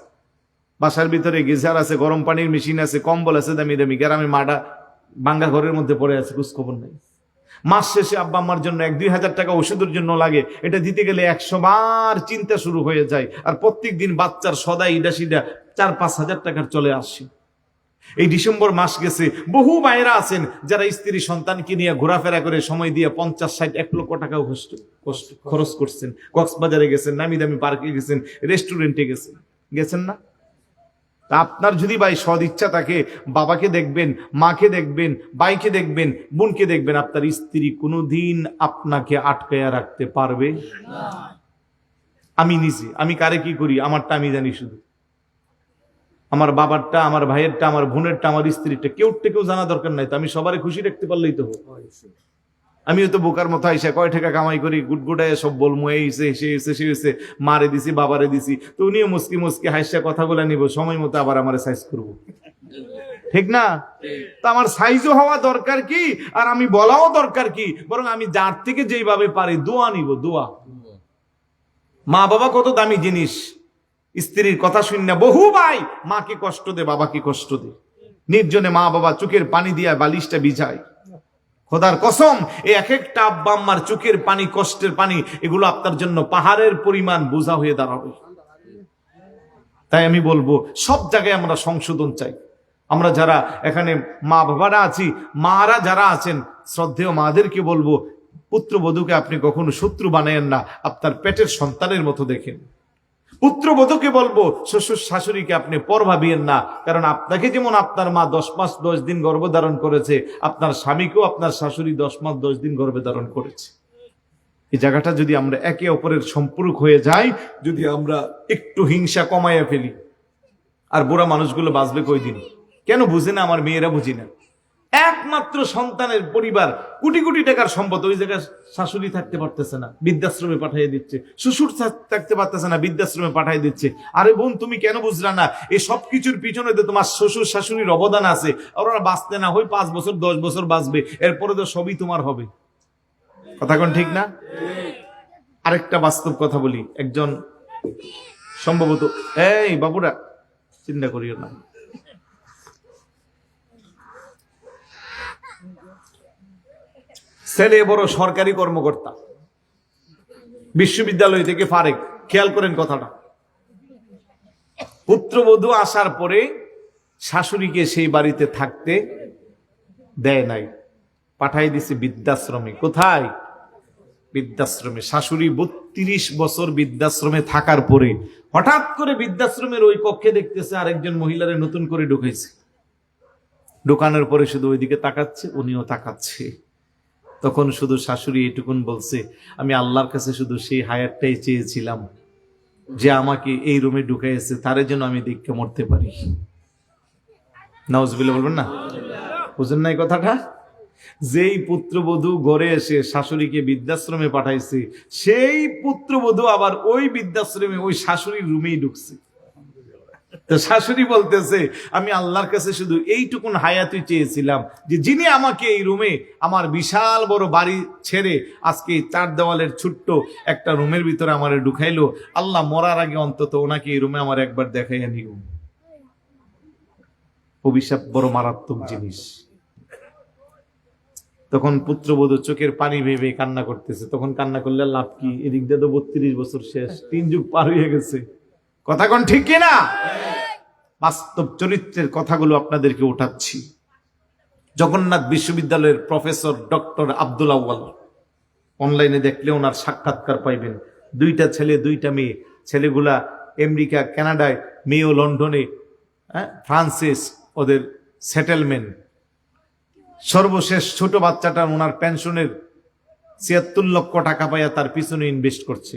বাসার ভিতরে গিজার আছে, গরম পানির মেশিন আছে, কম্বল আছে দামি দামি, গ্রামে মাটা ভাঙ্গা ঘরের মধ্যে পড়ে আছে, খোঁজ খবর নেই। মাস শেষে আব্বা আম্মার জন্য 1-2 হাজার টাকা ওষুধের জন্য লাগে, এটা দিতে গেলে 100 বার চিন্তা শুরু হয়ে যায়। আর প্রত্যেক দিন বাচ্চার সদাই ইডা সিডা 4-5 হাজার টাকার চলে আসছে। এই ডিসেম্বর মাস গেছে, বহু মায়েরা আছেন যারা স্ত্রী সন্তানকে নিয়ে ঘোরাফেরা করে সময় দিয়ে 50-60-1 লক্ষ টাকাও খরচ করছেন। কক্সবাজারে গেছেন, নামি দামি পার্কে গেছেন, রেস্টুরেন্টে গেছেন না? আপনার যদি ভাই সদ ইচ্ছা থাকে, বাবাকে দেখবেন, মাকে দেখবেন, ভাইকে দেখবেন, বোনকে দেখবেন, আপনার স্ত্রী কোনোদিন আপনাকে আটকায়া রাখতে পারবে না। আমি নিজে, আমি কারে কি করি আমারটা আমি জানি, শুধু আমার বাবারটা, আমার ভাইয়েরটা, আমার বোনেরটা, আমার স্ত্রীরটা কেউ জানা দরকার নাই। তো আমি সবারে খুশি রাখতে পারলেই তো হোক। আমিও তো বোকার মতো আইসা কয় টাকা কামাই করি গুটগুটায় সব বলবো, এই সে মারে দিছি, বাবারে দিছি, তো উনিও মুসকি মুসকি হাইসা কথা বলে নিব, সময় মতো আবার আমার সাইজ করব, ঠিক না? তো আমার সাইজও হওয়া দরকার কি, আর আমি বলাও দরকার কি, বরং আমি যার থেকে যেইভাবে পারি দোয়া নিব। দোয়া, মা বাবা কত দামি জিনিস। স্ত্রীর কথা শুননা বহু ভাই মাকে কষ্ট দে, বাবাকে কষ্ট দে, নির্জনে মা বাবা চোখের পানি দিয়া বালিশটা ভিজায়। খোদার কসম, এই এক একটা আব্বা আম্মার চোখের পানি, কষ্টের পানি, এগুলো আপনার জন্য পাহাড়ের পরিমাণ বোঝা হয়ে দাঁড়াবে। তাই আমি বলবো সব জায়গায় আমরা সংশোধন চাই। আমরা যারা এখানে মা বাবারা আছি, মারা যারা আছেন, শ্রদ্ধেয় মাদেরকে বলবো, পুত্রবধূকে আপনি কখনো শত্রু বানায়েন না, আপনার পেটের সন্তানের মতো দেখেন। পুত্রবধূকে বলবো, শ্বশুর শাশুড়িকে আপনি পর ভাবিয়েন না, কারণ আপনাকে যেমন আপনার মা 10 মাস 10 দিন গর্ভধারণ করেছে, আপনার স্বামীকেও আপনার শাশুড়ি 10 মাস 10 দিন গর্ভধারণ করেছে। এই জায়গাটা যদি আমরা একে অপরের সম্পর্ক হয়ে যাই, যদি আমরা একটু হিংসা কমাইয়া ফেলি, আর বুড়া মানুষগুলো বাঁচবে কয়দিন? কেন বুঝে না আমার মেয়েরা? বুঝি না। একমাত্র সন্তানের পরিবার, কোটি কোটি টাকার সম্পদ, ওই জায়গায় শাশুড়ি থাকতে পারতেছে না, বৃদ্ধাশ্রমে পাঠিয়ে দিচ্ছে। শ্বশুর থাকতে পারতেছে না, বৃদ্ধাশ্রমে পাঠিয়ে দিচ্ছে। আরে বোন, তুমি কেন বুঝলা না? এই সব কিছুর পিছনে তো তোমার শ্বশুর শাশুড়ির অবদান আছে। ওরা বাঁচতে না হয় 5 বছর 10 বছর বাঁচবে, এরপরে তো সবই তোমার হবে। কথা কোন ঠিক না? আরেকটা বাস্তব কথা বলি। একজন সম্ভবত, এই বাবুরা চিন্তা করিও না, ছেলে বড় সরকারি কর্মকর্তা, বিশ্ববিদ্যালয় থেকে ফারেক। খেয়াল করেন কথাটা। পুত্রবধূ আসার পরে শাশুড়িকে সেই বাড়িতে থাকতে দেয় নাই, পাঠাই দিছে বৃদ্ধাশ্রমে। কোথায়? বৃদ্ধাশ্রমে। শাশুড়ি 32 বছর বৃদ্ধাশ্রমে থাকার পরে হঠাৎ করে বৃদ্ধাশ্রমের ওই কক্ষে দেখতেছে আরেকজন মহিলারে নতুন করে ঢুকেছে। ঢুকানোর পরে শুধু ওইদিকে তাকাচ্ছে, উনিও তাকাচ্ছে। তখন শুধু শাশুড়ি এটুকুন বলছে, আমি আল্লাহর কাছে শুধু সেই হায়াতটাই চেয়েছিলাম, যে আমাকে এই রুমে ঢুকাইছে তারে যেন আমি দেখতে মরতে পারি। নাউজুবিল্লাহ বলবেন না? বুঝেন নাই কথাটা? যেই পুত্রবধূ ঘরে এসে শাশুড়িকে বৃদ্ধাশ্রমে পাঠাইছে, সেই পুত্রবধূ আবার ওই বৃদ্ধাশ্রমে ওই শাশুড়ির রুমেই ঢুকছে। তো শাশুড়ি বলতেছে, আমি আল্লাহর কাছে শুধু এইটুকুন হায়াতই চেয়েছিলাম, যে যিনি আমাকে এই রুমে আমার বিশাল বড় বাড়ি ছেড়ে আজকে 4 দেওয়ালের ছোট্ট একটা রুমের ভিতরে আমারে ঢুকাইলো, আল্লাহ মরার আগে অন্তত ওনাকে এই রুমে আমার একবার দেখাইয়া নিও। অভিশাপ বড় মারাত্মক জিনিস। তখন পুত্রবধূ চোখের পানি ভেবে কান্না করতেছে। তখন কান্না করলে লাভ কি? এদিক দিয়ে তো 32 বছর শেষ, 3 যুগ পার হয়ে গেছে। কথা কোন ঠিক কিনা? বাস্তব চরিত্রের কথাগুলো আপনাদেরকে উঠাচ্ছি। জগন্নাথ বিশ্ববিদ্যালয়ের প্রফেসর ডক্টর আব্দুল আউয়াল, অনলাইনে দেখলে ওনার সাক্ষাৎকার পাইবেন। 2টা ছেলে 2টা মেয়ে, ছেলেগুলা আমেরিকা, কানাডায়, মেয়েও লন্ডনে, ফ্রান্সে ওদের সেটেলমেন্ট। সর্বশেষ ছোট বাচ্চাটা ওনার পেনশনের 76 লক্ষ টাকা পাইয়া তার পিছনে ইনভেস্ট করছে।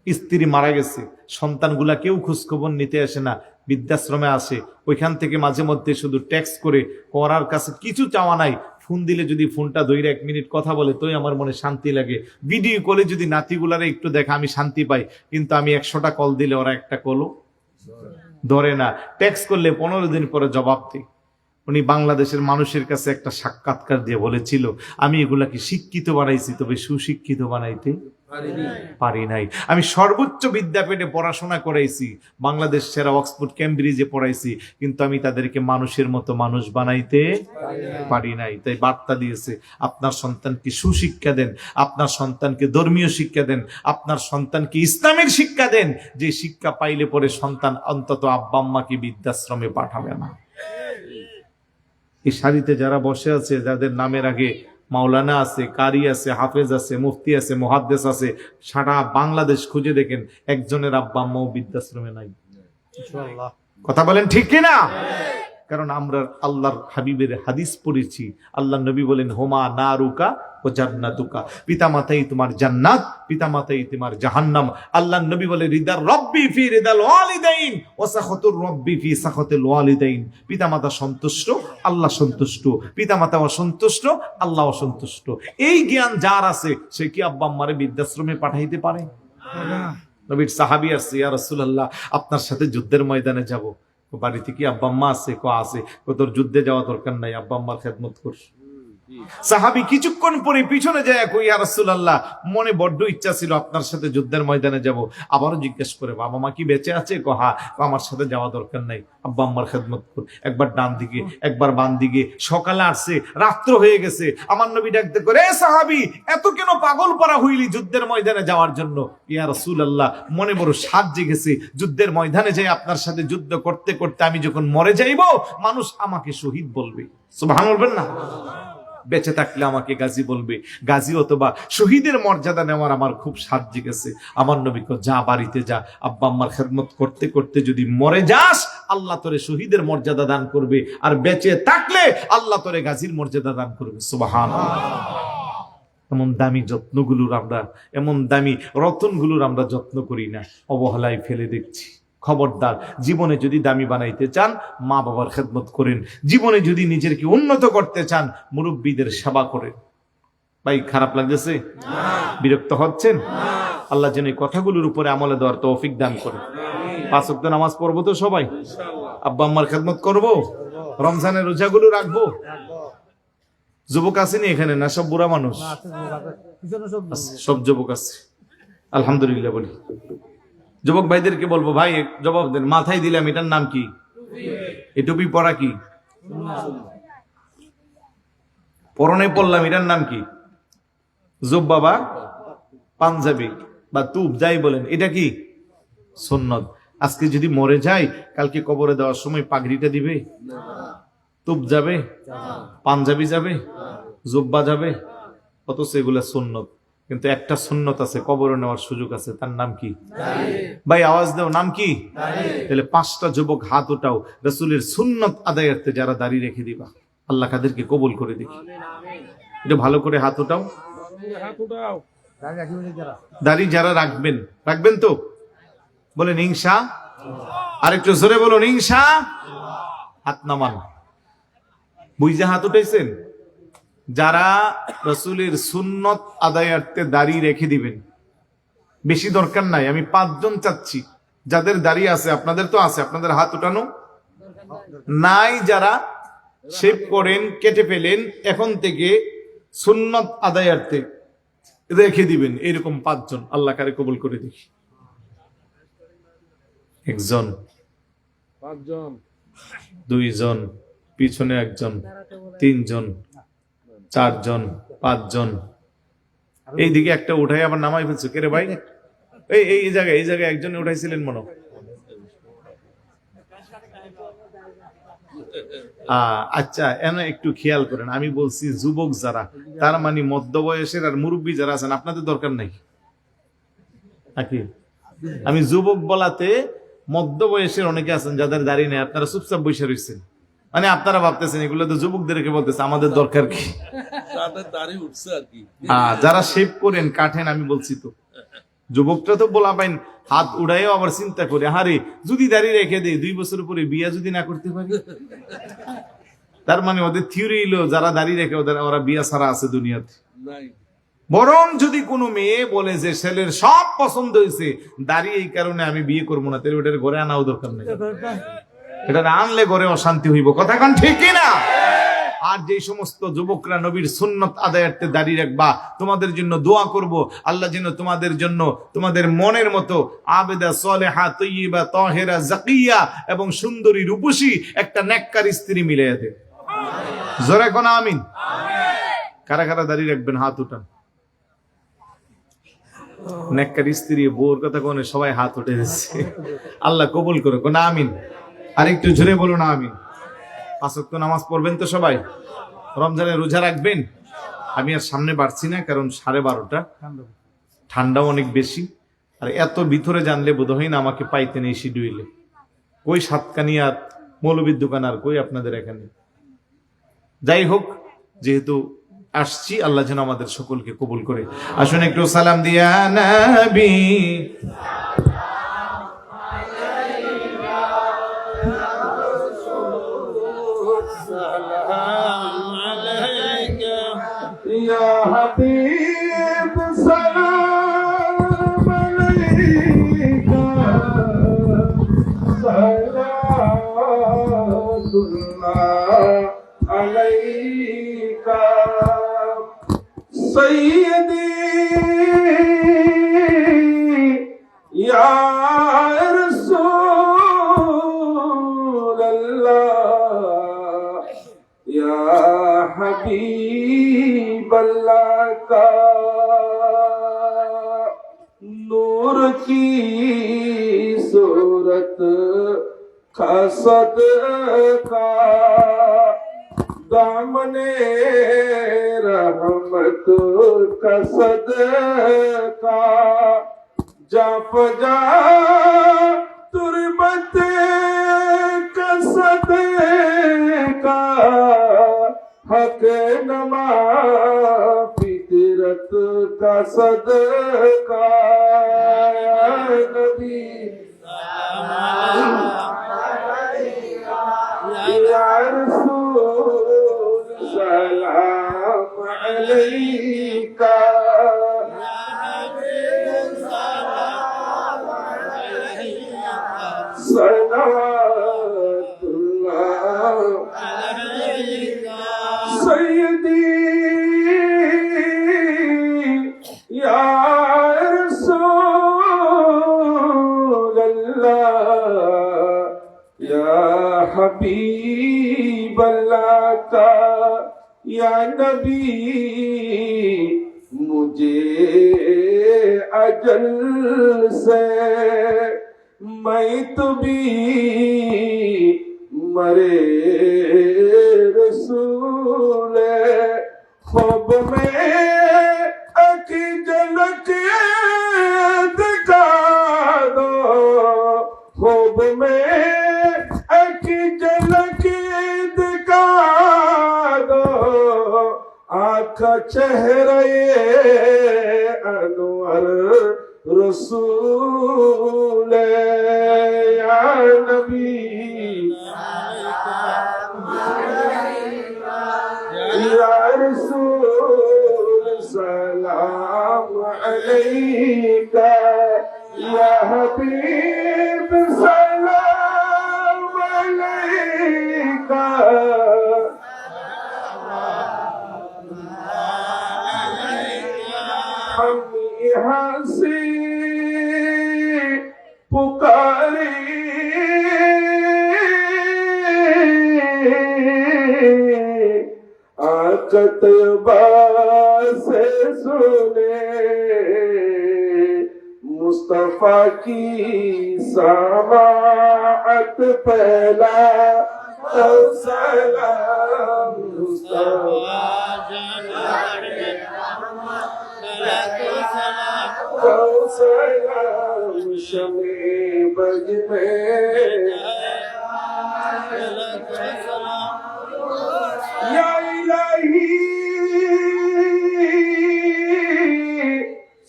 স্ত্রী মারা গেছে, সন্তানগুলা কেউ খোঁজখবর নিতে আসে না, বৃদ্ধাশ্রমে আসে। ওইখান থেকে মাঝে মধ্যে শুধু টেক্সট করে, করার কাছে কিছু চাওয়া নাই, ফোন দিলে যদি ফোনটা ধরে 1 মিনিট কথা বলে তোই আমার মনে শান্তি লাগে। ভিডিও কলে যদি নাতিগুলারে একটু দেখা আমি শান্তি পাই। কিন্তু আমি 100টা কল দিলে ওরা একটা কলও ধরে না। টেক্সট করলে 15 দিন পরে জবাব দিই। উনি বাংলাদেশের মানুষের কাছে একটা সাক্ষাৎকার দিয়ে বলেছিল, আমি এগুলাকে শিক্ষিত বানাইছি, তবে সুশিক্ষিত বানাইতে পারি নাই। আমি সর্বোচ্চ বিদ্যাপীঠে পড়াশোনা করাইছি, বাংলাদেশ সেরা অক্সফোর্ড কেমব্রিজে পড়াইছি, কিন্তু আমি তাদেরকে মানুষের মতো মানুষ বানাইতে পারি নাই। তাই বার্তা দিয়েছে, আপনার সন্তানকে সুশিক্ষা দেন, আপনার সন্তানকে ধর্মীয় শিক্ষা দেন, আপনার সন্তানকে ইসলামের শিক্ষা দেন, যে শিক্ষা পাইলে পরে সন্তান অন্তত আব্বা আম্মাকে বৃদ্ধাশ্রমে পাঠাবে না। এই সারিতে যারা বসে আছে, যাদের নামের আগে মাওলানা আছে, কারি আছে, হাফেজ আছে, মুফতি আছে, মুহাদ্দিস আছে, সারা বাংলাদেশ খুঁজে দেখেন, একজনের আব্বা আম্মাও বৃদ্ধাশ্রমে নাই। কথা বলেন ঠিক কিনা? কারণ আমরা আল্লাহর হাবিবের হাদিস পড়েছি। আল্লাহ নবী বলেন, হোমা নারুকা ও জান্নাতুকা, পিতামাতাই তোমার জান্নাত, পিতামাতাই তোমার জাহান্নাম। আল্লাহ নবী বলে, রিদার রব্বি ফি রিদাল ওয়ালিদাইন ওয়া সাখাতুর রব্বি ফি সাখাতিল ওয়ালিদাইন। পিতামাতা সন্তুষ্ট, আল্লাহ সন্তুষ্ট, পিতামাতা অসন্তুষ্ট, আল্লাহ অসন্তুষ্ট। এই জ্ঞান যার আছে, সে কি আব্বা আম্মারে বৃদ্ধাশ্রমে পাঠাইতে পারে? নবীর সাহাবী আসছে, ইয়া রাসূলুল্লাহ, আপনার সাথে যুদ্ধের ময়দানে যাব। বাড়িতে কি আব্বা আম্মা আছে? আছে। তোর যুদ্ধে যাওয়া দরকার নাই, আব্বা আম্মার খেদমত করস। সাহাবী কিছুক্ষণ পরে পিছনে যায়, কই ইয়া রাসূলুল্লাহ, মনে বড্ড ইচ্ছা ছিল আপনার সাথে যুদ্ধের ময়দানে যাব। আবারও জিজ্ঞেস করে, বাবা মা কি বেঁচে আছে? হ্যাঁ। আমার সাথে যাওয়া দরকার নাই, আব্বা আম্মার খেদমত কর। একবার ডান দিকে, একবার বাম দিকে। সকালে আসছে, রাত্র হয়ে গেছে। আমার নবী ডাকতে করে, এ সাহাবী, এত কেন পাগল পারা হইলি যুদ্ধের ময়দানে যাওয়ার জন্য? ইয়া রাসূলুল্লাহ, মনে বড় সাজ জেগেছে, যুদ্ধের ময়দানে যাই আপনার সাথে যুদ্ধ করতে করতে আমি যখন মরে যাইব, মানুষ আমাকে শহীদ বলবে। সুবহানাল্লাহ বলবেন না? বেঁচে থাকলে আমাকে গাজী বলবে। গাজী অথবা শহীদের মর্যাদা নেওয়ার আমার খুব সাজ জেগেছে। আমার নবী কয়, যা বাড়িতে যা, আব্বা আম্মার খেদমত করতে করতে যদি মরে যাস, আল্লাহ তোরে শহীদের মর্যাদা দান করবে, আর বেঁচে থাকলে আল্লাহ তোরে গাজীর মর্যাদা দান করবে। সুবহানাল্লাহ। এমন দামি যত্নগুলোর আমরা, এমন দামি রতনগুলোর আমরা যত্ন করি না, অবহেলায় ফেলে দেখছি। খবরদার, জীবনে যদি দামি বানাইতে চান, মা বাবার খেদমত করেন। জীবনে যদি নিজেকে উন্নত করতে চান, মুরব্বীদের সেবা করেন। ভাই, খারাপ লাগতেছে? বিরক্ত হচ্ছেন? আল্লাহ যেন এই কথাগুলোর উপরে আমলে দেওয়ার তৌফিক দান করে। 5 ওয়াক্ত নামাজ পড়বো তো সবাই? আব্বা আম্মার খেদমত করবো? রমজানের রোজাগুলো রাখবো? যুবক আসেনি এখানে? না সব বুড়া মানুষ? সব যুবক আছে, আলহামদুলিল্লাহ বলি। যুবক ভাইদেরকে বলবো, ভাই জবাব দেন, মাথায় দিলাম, এটার নাম কি? এই টুপি পরা কি? পরনে পড়লাম, এটার নাম কি? জুব্বা বা পাঞ্জাবি বা তুব, যাই বলেন, এটা কি? সুন্নত। আজকে যদি মরে যাই, কালকে কবরে দেওয়ার সময় পাগড়িটা দিবে? তুব যাবে? পাঞ্জাবি যাবে? জুব্বা যাবে? অথচ এগুলা সুন্নত। কিন্তু একটা সুন্নত আছে, কবরে নেওয়ার সুযোগ আছে, তার নাম কি? ভাই আওয়াজ দাও, নাম কি? তাহলে 5টা যুবক হাত উঠাও, রাসূলের সুন্নত আদায়ার্থে যারা দাঁড়িয়ে রেখে দিবা, আল্লাহ কাদেরকে কবুল করে দেখি। এটা ভালো করে হাত উঠাও। দাড়ি যারা রাখবেন, রাখবেন তো? বলেন ইনশাআল্লাহ। আরেকটু জোরে বলুন ইনশাআল্লাহ। হাত নামান। বুঝে হাত উঠাইছেন? যারা রাসূলের সুন্নত আদায়ার্থে দাড়ি রেখে দিবেন, বেশি দরকার নাই, আমি 5 জন চাচ্ছি। যাদের দাড়ি আছে, আপনাদের তো আছে, আপনাদের হাত উঠানো নাই। যারা শেভ করেন, কেটে ফেলেন, এখন থেকে সুন্নত আদায়ার্থে রেখে দিবেন, এরকম 5 জন। আল্লাহ কারে কবুল করে দেখি। 1 জন, 5 জন, 2 জন, পিছনে 1 জন, 3 জন, 4 জন, 5 জন। এইদিকে একটা উঠাই আবার নামাই ফেলছো কে রে ভাই? এই জায়গায় একজন উঠাইছিলেন মনে হয়। আচ্ছা, এনে একটু খেয়াল করেন, আমি বলছি যুবক যারা, তার মানে মধ্যবয়সের আর মুরব্বী যারা আছেন আপনাদের দরকার নাই নাকি? আমি যুবক বলাতে মধ্যবয়সের অনেকে আছেন যাদের দাড়ি নেই, আপনারা চুপচাপ বসে রয়েছেন, মানে আপনারা ভাবতেছেন এগুলো তো যুবকদেরকে বলতেছে, আমাদের দরকার কি? যারা শেভ করেন কাটেন, আমি বলছি তো যুবকরা তো বলা পাইন হাত উড়াইও আবার চিন্তা করে, হারে যদি দাঁড়িয়ে রেখে দেয় 2 বছর পরে বিয়া যদি না করতে পারি, তার মানে ওদের থিওরি হলো যারা দাঁড়িয়ে রেখে ওরা বিয়া ছাড়া আছে দুনিয়াতে। বরং যদি কোনো মেয়ে বলে যে ছেলের সব পছন্দ হয়েছে, দাঁড়িয়ে এই কারণে আমি বিয়ে করবো না, তাহলে ওটার ঘরে আনাও দরকার নেই, এটা আনলে ঘরে অশান্তি হইব। কথা কান ঠিক না? আর যে সমস্ত যুবকরা নবীর সুন্নত আদায়ার্থে দাঁড়িয়ে রাখবা, তোমাদের জন্য দোয়া করব, আল্লাহ যেন তোমাদের জন্য তোমাদের মনের মতো আবেদা সালেহা তয়্যিবা তাহেরা জাকিয়া এবং সুন্দরী রূপসী একটা নেককার স্ত্রী মিলিয়ে দেয়। জোরে কোন আমিন। কারা কারা দাঁড়িয়ে রাখবেন হাত উঠান। নেককার স্ত্রী বউর কথা কোনে সবাই হাত উঠে দিচ্ছে, আল্লাহ কবুল করো কোন আমিন। আর একটু জোরে বলুন আমিন। 5 ওয়াক্ত নামাজ পড়বেন তো সবাই? রমজানের রোজা রাখবেন? আমি আর সামনে বাড়ছি না, কারণ 12:30, ঠান্ডাও অনেক বেশি, আর এত ভিতরে জানলে বোধহয় না আমাকে পাইতেন এই শিডিউলে। কই সাতকানিয়ার মৌলবীর দোকান আর কই আপনাদের এখানে। যাই হোক, যেহেতু আসছি, আল্লাহ যেন আমাদের সকলকে কবুল করে। আসুন একটু সালাম দিয়া নবী। يا حبيب سلام عليك صلوات الله عليك سيدي يا رسول الله يا حبيب اللہ کا نور کی صورت کا صدقہ دامن رحمت کا صدقہ جا فجا تربت کا صدقہ حق نما فطرت کا صدقہ یا نبی یا رسول سلام علیکہ صلوات اللہ سیدی یا رسول اللہ یا حبیب اللہ کا یا نبی مجھے اجل سے میں تو بھی مرے رسول خواب میں اکی جھلک دکھا دو خواب میں اکی جھلک دکھا دو آنکھ چہرے انور رسول یا نبی یا رسول سلام علیکہ یا حبیب سلام علیکہ ہم یہاں سے پکارے آقا طیبہ सुने मुस्तफा की समाअत पहला सलाम मुस्तफा सलाम शमे बज में या इलाही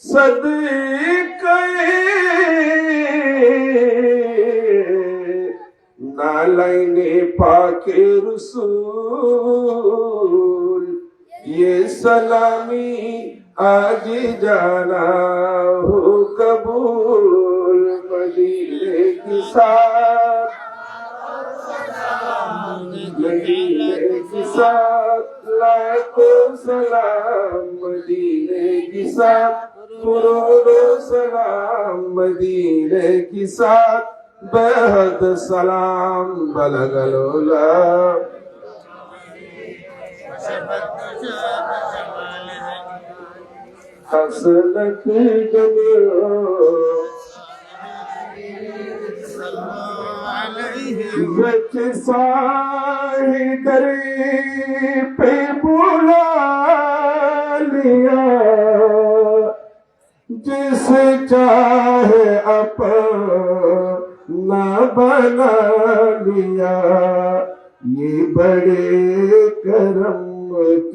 सदके नालैने पाके रसूल ये सलामी आज जाना हो कबूल मदीने के साथ मदीने के साथ लाखों सलाम मदीने के साथ करोड़ों सलाम मदीने के साथ बेहद सलाम बलगलोला हसनत जमियो बच साही दरी पे बुला लिया जिस चाहे अपना बना लिया ये बड़े करम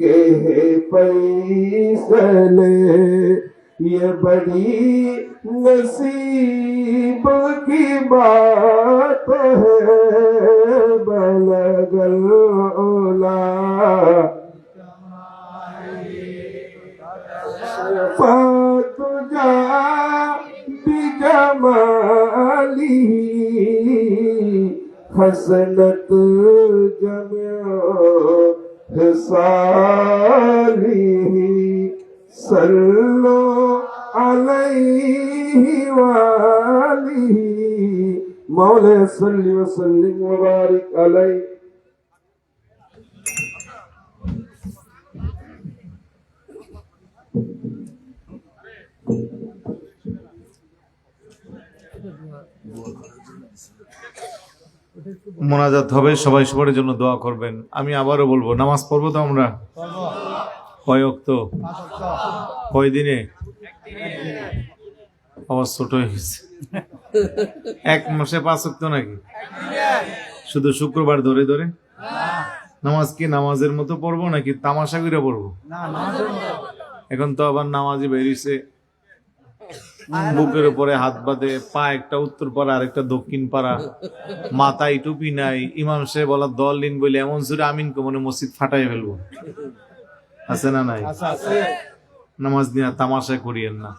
के फैसले ये बड़ी नसीब की बात है बलगलोला तुझा बिजमाली हसनत जम्यो साली सल्लो अलैहि वालिही मौला सल्ली व सल्लिम व बारिक अलैहि। মোনাজাত হবে, সবাই সবার জন্য দোয়া করবেন। আমি আবারও বলবো, নামাজ পড়বো তো আমরা কয় ওয়াক্ত, কয় দিনে? আওয়াজ ছোট হয়ে গেছে। এক মাসে 5 ওয়াক্ত নাকি? শুধু শুক্রবার ধরে ধরে নামাজ কি নামাজের মতো পড়বো নাকি তামাশা করে পড়বো? এখন তো আবার নামাজি বেরিয়েছে, বুকের উপরে হাত বাঁধে, পা একটা উত্তর পাড়া আর একটা দক্ষিণ পাড়া, মাথায় টুপি নাই, ইমাম সাহেব বলা দল দিন বলে এমন জোরে আমিন কমনে মসজিদ ফাটাই ফেলবো। আছে না নাই? নামাজ নিয়ে তামাশা করিয়েন না।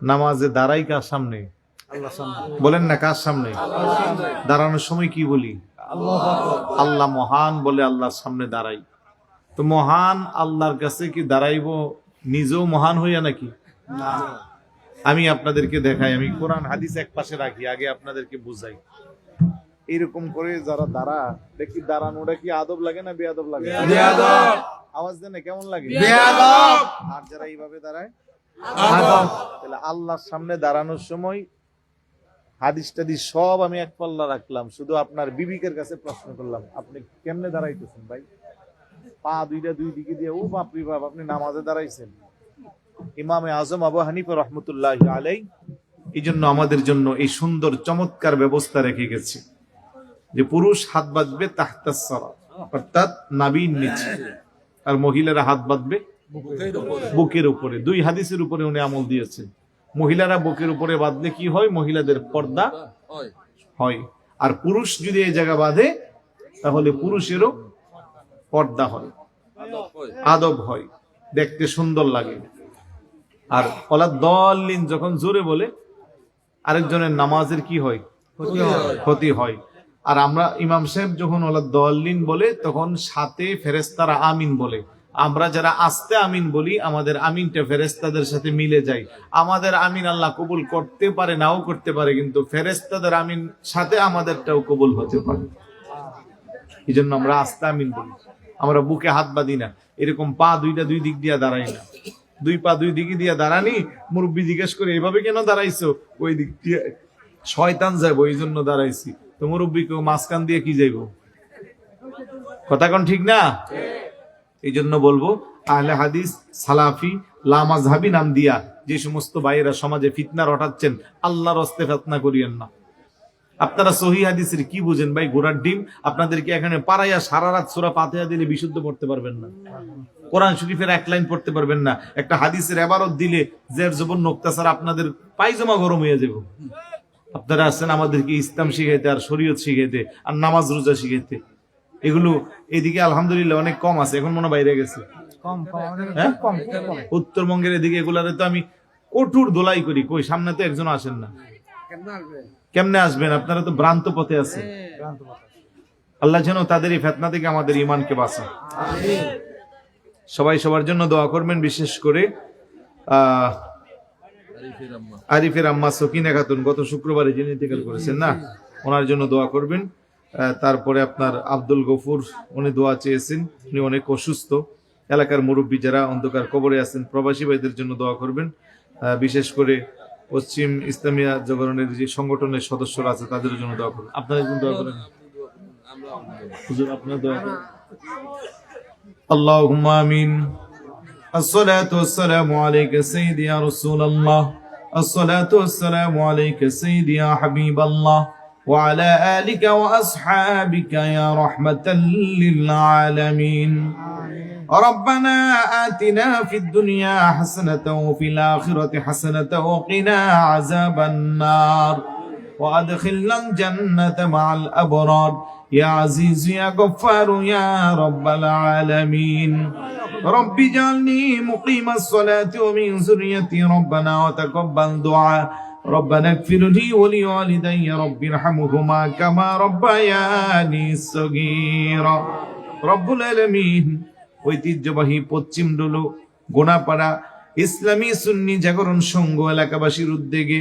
নামাজে দাঁড়াই কার সামনে? বলেন না, কার সামনে? দাঁড়ানোর সময় কি বলি? আল্লাহ মহান বলে আল্লাহর সামনে দাঁড়াই। তো মহান আল্লাহর কাছে কি দাঁড়াইবো নিজেও মহান হইয়া নাকি? আমি আপনাদেরকে দেখাই, আমি কোরআন হাদিস এক পাশে রাখি, আগে আপনাদেরকে বুঝাই। এরকম করে যারা দাঁড়া, দেখি দাঁড়ানোটা কি আদব লাগে না বেয়াদব লাগে? আওয়াজ দেন, কেমন লাগে? আর যারা এইভাবে দাঁড়ায় আদব। তাহলে আল্লাহর সামনে দাঁড়ানোর সময় হাদিস টাদিস সব আমি এক পাল্লা রাখলাম, শুধু আপনার বিবিকের কাছে প্রশ্ন করলাম, আপনি কেমনে দাঁড়াইতেছেন ভাই? পা দুইটা দুই দিকে দিয়ে, ও বাপরি বাপ, আপনি নামাজে দাঁড়াইছেন। ইমামে আজম আবু হানিফা রহমতুল্লাহ আলাই এই জন্য আমাদের জন্য এই সুন্দর চমৎকার ব্যবস্থা রেখে গেছে যে পুরুষ হাত বাঁধবে তাহতাস সারা, অর্থাৎ নাভির নিচে, আর মহিলারা হাত বাঁধবে বুকের উপরে। 2 হাদিসের উপরে উনি আমল দিয়েছেন। মহিলারা বুকের উপরে বাঁধলে কি হয়? মহিলাদের পর্দা হয়। আর পুরুষ যদি এই জায়গা বাঁধে তাহলে পুরুষেরও পর্দা হয়, আদব হয়, দেখতে সুন্দর লাগে। আর ওলা দলিন যখন জোরে বলে আরেকজনের নামাজের কি হয়? ক্ষতি হয়। আর আমরা ইমাম সাহেব যখন ওলা দলিন বলে তখন সাথে ফেরেশতারা আমিন বলে। আমরা যারা আস্তে আমিন বলি, আমাদের আমিনটা ফেরেশতাদের সাথে মিলে যায়। আমাদের আমিন আল্লাহ কবুল করতে পারে, নাও করতে পারে, কিন্তু ফেরেশতাদের আমিন সাথে আমাদেরটাও কবুল হতে পারে। এই জন্য আমরা আস্তে আমিন বলি। আমরা বুকে হাত বাঁধি না, এরকম পা দুইটা দুই দিক দিয়ে দাঁড়াই না। দুই পা দুই দিকে দিয়ে দাঁড়ানি, মুরব্বী জিজ্ঞেস করে এভাবে কেন দাঁড়াইছো, ওই দিক দিয়ে শয়তান যাবো এই জন্য দাঁড়াইছি। তো মুরব্বী কেউ মাঝখান দিয়ে কি যাইব? কথা কোন ঠিক না? এই জন্য বলবো আহলে হাদিস সালাফি লামাজহাবি নাম দিয়া যে সমস্ত ভাইয়েরা সমাজে ফিতনা রটাচ্ছেন, আল্লাহর হস্তে ফিতনা করিয়েন না। আপনারা সহি হাদিসের কি বুঝেন ভাই? ঘোড়ার ডিম। আপনাদেরকে এখানে পারাইয়া সারা রাত সূরা ফাতিহা দিলে বিশুদ্ধ পড়তে পারবেন না, কোরআন শরীফের এক লাইন পড়তে পারবেন না, একটা হাদিসের ইবারত দিলে জের জবর নোক্তা ছাড়া আপনাদের পায়জামা গরম হয়ে যাবে। আপনারা আসছেন আমাদেরকে ইসলাম শিখাইতে আর শরীয়ত শিখাইতে আর নামাজ রোজা শিখাইতে। এগুলো এদিকে আলহামদুলিল্লাহ অনেক কম আছে, এখন মনে বাইরে গেছে। হ্যাঁ? উত্তরবঙ্গের এদিকে এগুলারে তো আমি কঠোর দোলাই করি, কই সামনে তো একজন আসেন না। কেমনে আসবেন? আপনারা তো ভ্রান্ত পথে আছেন। আল্লাহ যেন তাদের এই ফিতনা থেকে আমাদের ঈমানকে বাঁচান। সবাই সবার জন্য দোয়া করবেন, বিশেষ করে আরিফের আম্মা সকিনা খাতুন গত শুক্রবারে যিনি ইন্তেকাল করেছেন না, ওনার জন্য দোয়া করবেন। তারপরে আপনার আব্দুল গফুর, উনি দোয়া চেয়েছেন, উনি অনেক অসুস্থ। এলাকার মুরব্বী যারা অন্ধকার কবরে আছেন, প্রবাসী ভাইদের জন্য দোয়া করবেন। বিশেষ করে পশ্চিম ইসলামিয়া জাগরণের যে সংগঠনের সদস্যরা আছে তাদের জন্য দোয়া করবেন। আপনারা জন্য দোয়া করেন। হুজুর আপনারা দোয়া করেন। আল্লাহুম্মা আমিন। আসসালাতু ওয়াসসালামু আলাইকা সাইয়্যিদি ইয়া রাসূলুল্লাহ, আসসালাতু ওয়াসসালামু আলাইকা সাইয়্যিদি ইয়া হাবিবাল্লাহ ওয়া আলা আলিকা ওয়া আসহাবিকা ইয়া রাহমাতাল লিল আলামিন। ربنا آتنا في الدنيا حسنة وفي الآخرة حسنة وقنا عذاب النار وأدخلنا الجنة مع الأبرار يا عزيز يا غفار يا رب العالمين. رب اجعلني مقيم الصلاة ومن ذريتي ربنا وتقبل دعاء. ربنا اغفر لي ولوالدي رب ارحمهما كما ربياني صغيرا. رب العالمين ঐতিহ্যবাহী পশ্চিম ডোলো গোনাপাড়া ইসলামী সুন্নি জাগরণ সংঘ এলাকাবাসীর উদ্যোগে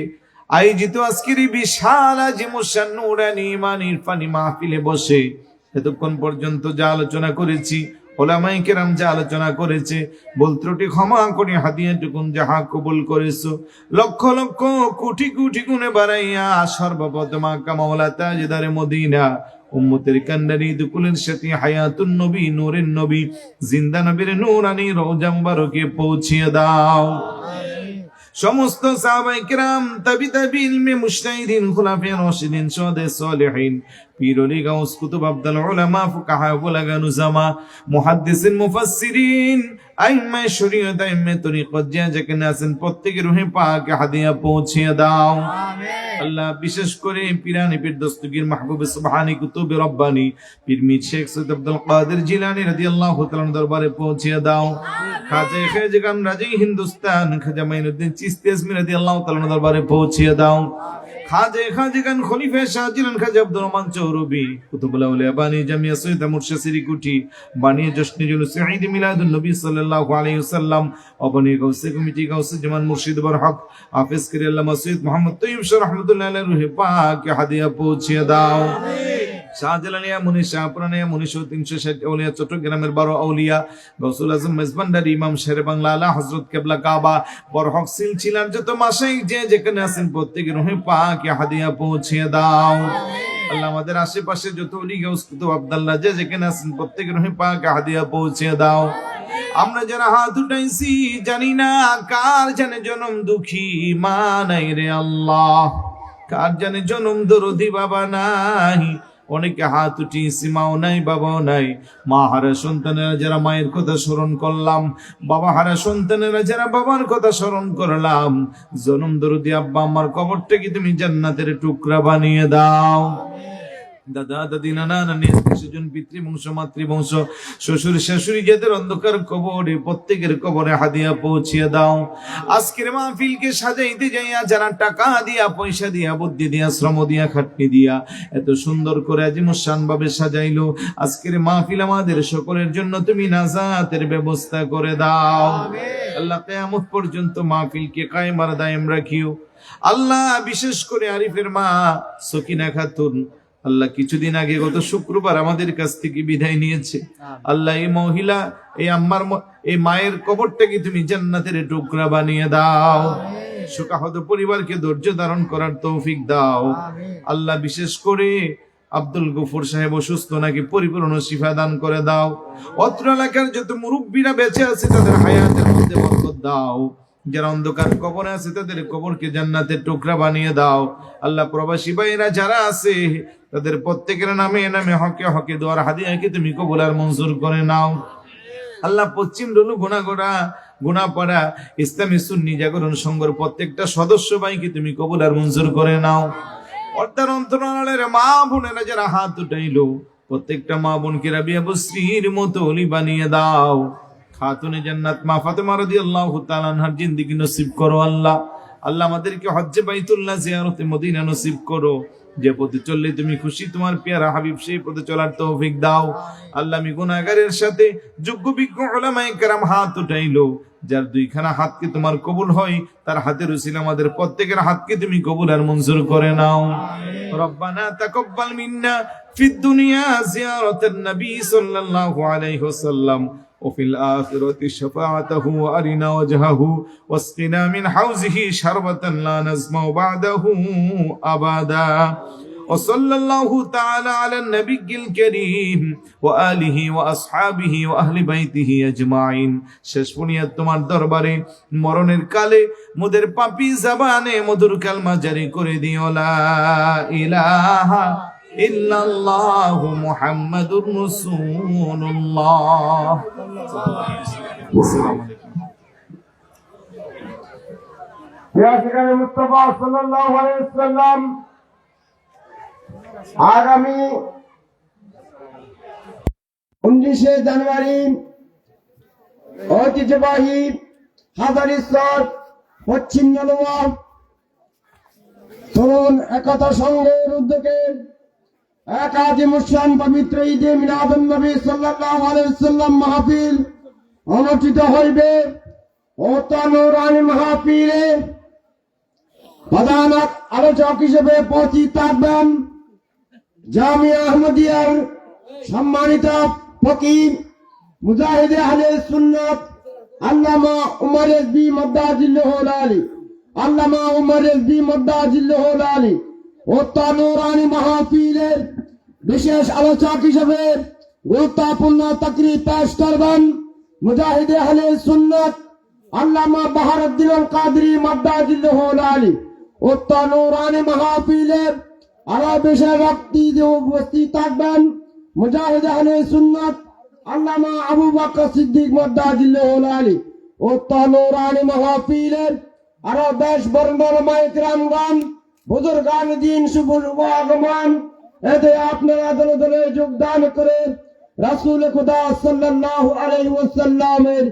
আয়োজিত আজকের এই বিশাল আজিমুশান নূরানী ঈমান ইরফানি মাহফিলে বসে এতক্ষণ পর্যন্ত যা আলোচনা করেছি, ওলামায়ে কেরাম যা আলোচনা করেছে, ভুল ত্রুটি ক্ষমা করে হাদিয়াটুকুন যাহা কবুল করেছো লক্ষ লক্ষ কোটি কোটি গুণে বাড়াইয়া সর্বপ্রথম আকা মাওলা তাজদারে মদিনা উম্মতের কান্ডারি দুকুলের সাথে হায়াতুন নবী নূরের নবী জিন্দা নবীর নূরানী রওজা মুবারকে পৌঁছিয়ে দাও। সমস্ত সাহাবায়ে কেরাম তাবি ইলমে মুজতাহিদিন খুলাফায়ে রাশিদিন সুহাদায়ে সালিহিন পীর ওলি গাউস কুতুব আব্দুল উলামা ফুকাহা বুলাগা নুজামা মুহাদ্দিসিন মুফাসসিরিন আইম্মায়ে শরীয়ত আইম্মায়ে তরিকত যেখানে আছেন প্রত্যেকের রূহে পাক হাদিয়া পৌঁছিয়ে দাও। আল্লাহ বিশেষ করে পীরানি পীর দস্তগীর মাহবুব সুবহানী কুতুব রব্বানী পীর মীর শেখ সৈয়দ আব্দুল কাদের জিলানী রাদিয়াল্লাহু তাআলা দরবারে পৌঁছিয়ে দাও। খাজা খাজগান রাজি হিন্দুস্তান খাজা মাইনুদ্দিন চিশতি আজমি রাদিয়াল্লাহু তাআলা দরবারে পৌঁছিয়ে দাও। খাজা খাজগান খলিফা শাহজিলান খাজা আব্দুর রহমান চৌরবি কুতুবুল আউলিয়া বানী জামিয়া সৈয়দ মুর্শিদ সিরিকুটি বানী জশনে জুলুস ঈদ মিলাদুন নবী সাল্লাল্লাহু আলাইহি ওয়াসাল্লাম অবনী গাউসে কমিটি গাউসে জামান মুর্শিদ বরহক হাফেজ করি আল্লামা সৈয়দ মুহাম্মদ তৈয়ব শাহ রাহমাতুল্লাহ আলাইহি রূহে পাক হাদিয়া পৌঁছিয়ে দাও। শাহজালানিয়া মুনি শাহপুরানিয়া মুনি 360 আউলিয়া চট্টগ্রামের 12 আউলিয়া গৌসুল আজম মেজবান্ডারি ইমাম শের বাংলা আলা হযরত কিবলা কাবা বরহক সিলসিলার যত মাশাইখ যে যেখানে আছেন প্রত্যেকের রূহে পাক হাদিয়া পৌঁছিয়ে দাও। আল্লাহ আমাদের আশেপাশে যত ওলি গাউস কুতুব আব্দুল্লাহ যে যেখানে আছেন প্রত্যেকের রূহে পাক হাদিয়া পৌঁছিয়ে দাও। আমরা যারা হাত উঠাইছি জানি না কার জানে জনম দুঃখী মা নাই রে আল্লাহ, কার জানে জনম দরদি বাবা নাই। অনেকে হাত উঠিয়েছি, মাও নাই বাবাও নাই। মা হারা সন্তানেরা যারা মায়ের কথা স্মরণ করলাম, বাবা হারা সন্তানেরা যারা বাবার কথা স্মরণ করলাম, জনম দরদি আব্বা আমার কবরটাকে তুমি জান্নাতের টুকরা বানিয়ে দাও। দাদা দাদি নানা নানি স্বজন পিতৃবংশ মাতৃবংশ শ্বশুর শাশুড়ি যাদের অন্ধকার কবরে প্রত্যেকের কবরে হাদিয়া পৌঁছিয়ে দাও। আজকের মাহফিলকে সাজাইতে যাইয়া যারা টাকা দিয়া পয়সা দিয়া বুদ্ধি দিয়া শ্রম দিয়া খাটনি দিয়া এত সুন্দর করে আজিমুশান ভাবে সাজাইলো, আজকের মাহফিল আমাদের সকলের জন্য তুমি নাজাতের ব্যবস্থা করে দাও। আল্লাহ কিয়ামত পর্যন্ত মাহফিলকে কায়েম আর দায়েম রাখিও। আল্লাহ বিশেষ করে আরিফের মা সকিনা খাতুন আল্লাহ কিছুদিন আগে গত শুক্রবার আমাদের কাছ থেকে বিদায় নিয়েছে। আল্লাহ এই মহিলা, এই আম্মার এই মায়ের কবরটাকে তুমি জান্নাতের টুকরা বানিয়ে দাও। শোকাহত পরিবারকে ধৈর্য ধারণ করার তৌফিক দাও আল্লাহ। বিশেষ করে আব্দুল গফুর সাহেব অসুস্থ, নাকি পরিপূর্ণ শিফা দান করে দাও। অত্র এলাকার যত মুরব্বীরা বেঁচে আছে তাদের হায়াতের মধ্যে বরকত দাও। যারা অন্ধকার কবরে আছে তাদের কবরকে জান্নাতের টুকরা বানিয়ে দাও আল্লাহ। প্রবাসী ভাইরা যারা আছে তাদের প্রত্যেকের নামে নামে হকে হকে দোয়ার হাদিয়াকে তুমি কবুল আর মঞ্জুর করে নাও আল্লাহ। পশ্চিম রুলু গুনাপাড়া ইসলামী সুন্নি জাগরণ সংঘের প্রত্যেকটা সদস্য ভাইকে তুমি কবুল আর মঞ্জুর করে নাও। অর্থাৎ অন্তরালের মা বোনেরা যারা হাত উঠাইলো, প্রত্যেকটা মা বোনকে রাবিয়া বসরির মতো অলি বানিয়ে দাও। খাতুনে জান্নাত মা ফাতেমা রাদিয়াল্লাহু তাআলা আনহার জিন্দেগি নসিব করো আল্লাহ। আল্লাহ আমাদেরকে হজ্জে বাইতুল্লাহ জিয়ারতে মদিনা নসিব করো। যে পথে চললে তুমি খুশি, তোমার পেয়ারা হাবিব সেই পথে চলার তৌফিক দাও আল্লাহ। আমি গুনাহগারের সাথে যোগ্য বিজ্ঞ উলামায়ে কেরাম হাত উঠাইলো, যার দুইখানা হাতকে তোমার কবুল হয় তার হাতের উসিলা আমাদের প্রত্যেকের হাতকে তুমি কবুল আর মঞ্জুর করে নাও। রব্বানা তাকাব্বাল মিন্না ফিদ দুনিয়া জিয়ারাতান নবী সাল্লাল্লাহু আলাইহি ওয়াসাল্লাম وفي الآخرة شفاعته وأرنا وجهه واسقنا من حوزه شربة لا نزمع بعده أبدا وصلى الله تعالى على النبي الكريم وآله وأصحابه وأهل بيته أجمعين। শেষ বুনিয়াদ তোমার দরবারে মরণের কালে মোদের পাপী জবানে মধুর কালমা জারি করে দিও লা ইলাহা ইল্লাল্লাহু মুহাম্মাদুর রাসূলুল্লাহ। আসসালামু আলাইকুম। মুস্তাফা সাল্লাল্লাহু আলাইহি ওয়াসাল্লাম আগামী 19 জানুয়ারি ঐতিহ্যবাহী হাজারীচর পশ্চিম নলুয়া তরুণ একতা সংঘের উদ্যোগে একাজি মুসলাম পবিত্র ঈদে মিলাদুন নবী সাল্লাল্লাহু আলাইহি ওয়াসাল্লাম মাহফিল অনুষ্ঠিত হইবে। ও নূরানী মাহফিলে প্রধান আলোচক হিসেবে উপস্থিত থাকবেন জামিয়া আহমদিয়ার সম্মানিত ফকির মুজাহিদে আহলে সুন্নাত আল্লামা উমর রেজভী মদ্দাজিল্লাহুল আলী, আল্লামা উমর রেজভী মদ্দাজিল্লাহুল আলী ও নূরানী মাহফিলের বিশেষ আলোচক হিসেবে গুরুত্বপূর্ণ তাকরীর পেশ করবেন মুজাহিদে আহলে সুন্নাত আল্লামা বাহারউদ্দিন আল কাদরি মদ্দাজিল্লাহুল আলী। ও নূরানী মাহফিলের আরো বিশেষ বক্তব্যে উপস্থিত থাকবেন মুজাহিদে আহলে সুন্নাত আল্লামা আবু বকর সিদ্দিক মদ্দাজিল্লাহুল আলী। ও নূরানী মাহফিলের আরো দেশ বরেণ্য মায়ে কেরামগণ বুজুর্গান দিন শুভ আগমন। এতে আপনারা দলে দলে যোগদান করে রাসূল খুদা সাল্লাল্লাহু আলাইহি ওয়াসাল্লামের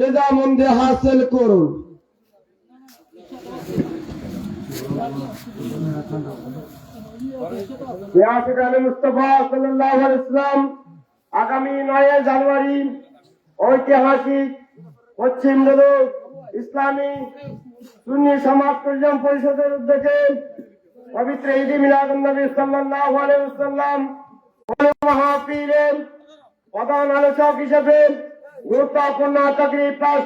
রেজামন্দি হাসিল করুন। মুস্তাফা সাল্লাল্লাহু আলাইহি ওয়াসাল্লাম আগামী 9 জানুয়ারি ঐতিহাসিক পশ্চিম নলু ইসলামী সুন্নি সমাজ কল্যাণ পরিষদের উদ্যোগে পবিত্র ঈদে মিলাদুন নবী সাল্লাল্লাহু আলাইহি ওয়াসাল্লাম মাহফিলের প্রধান আলোচক হিসেবে গুরুত্বপূর্ণ তাকরীর পেশ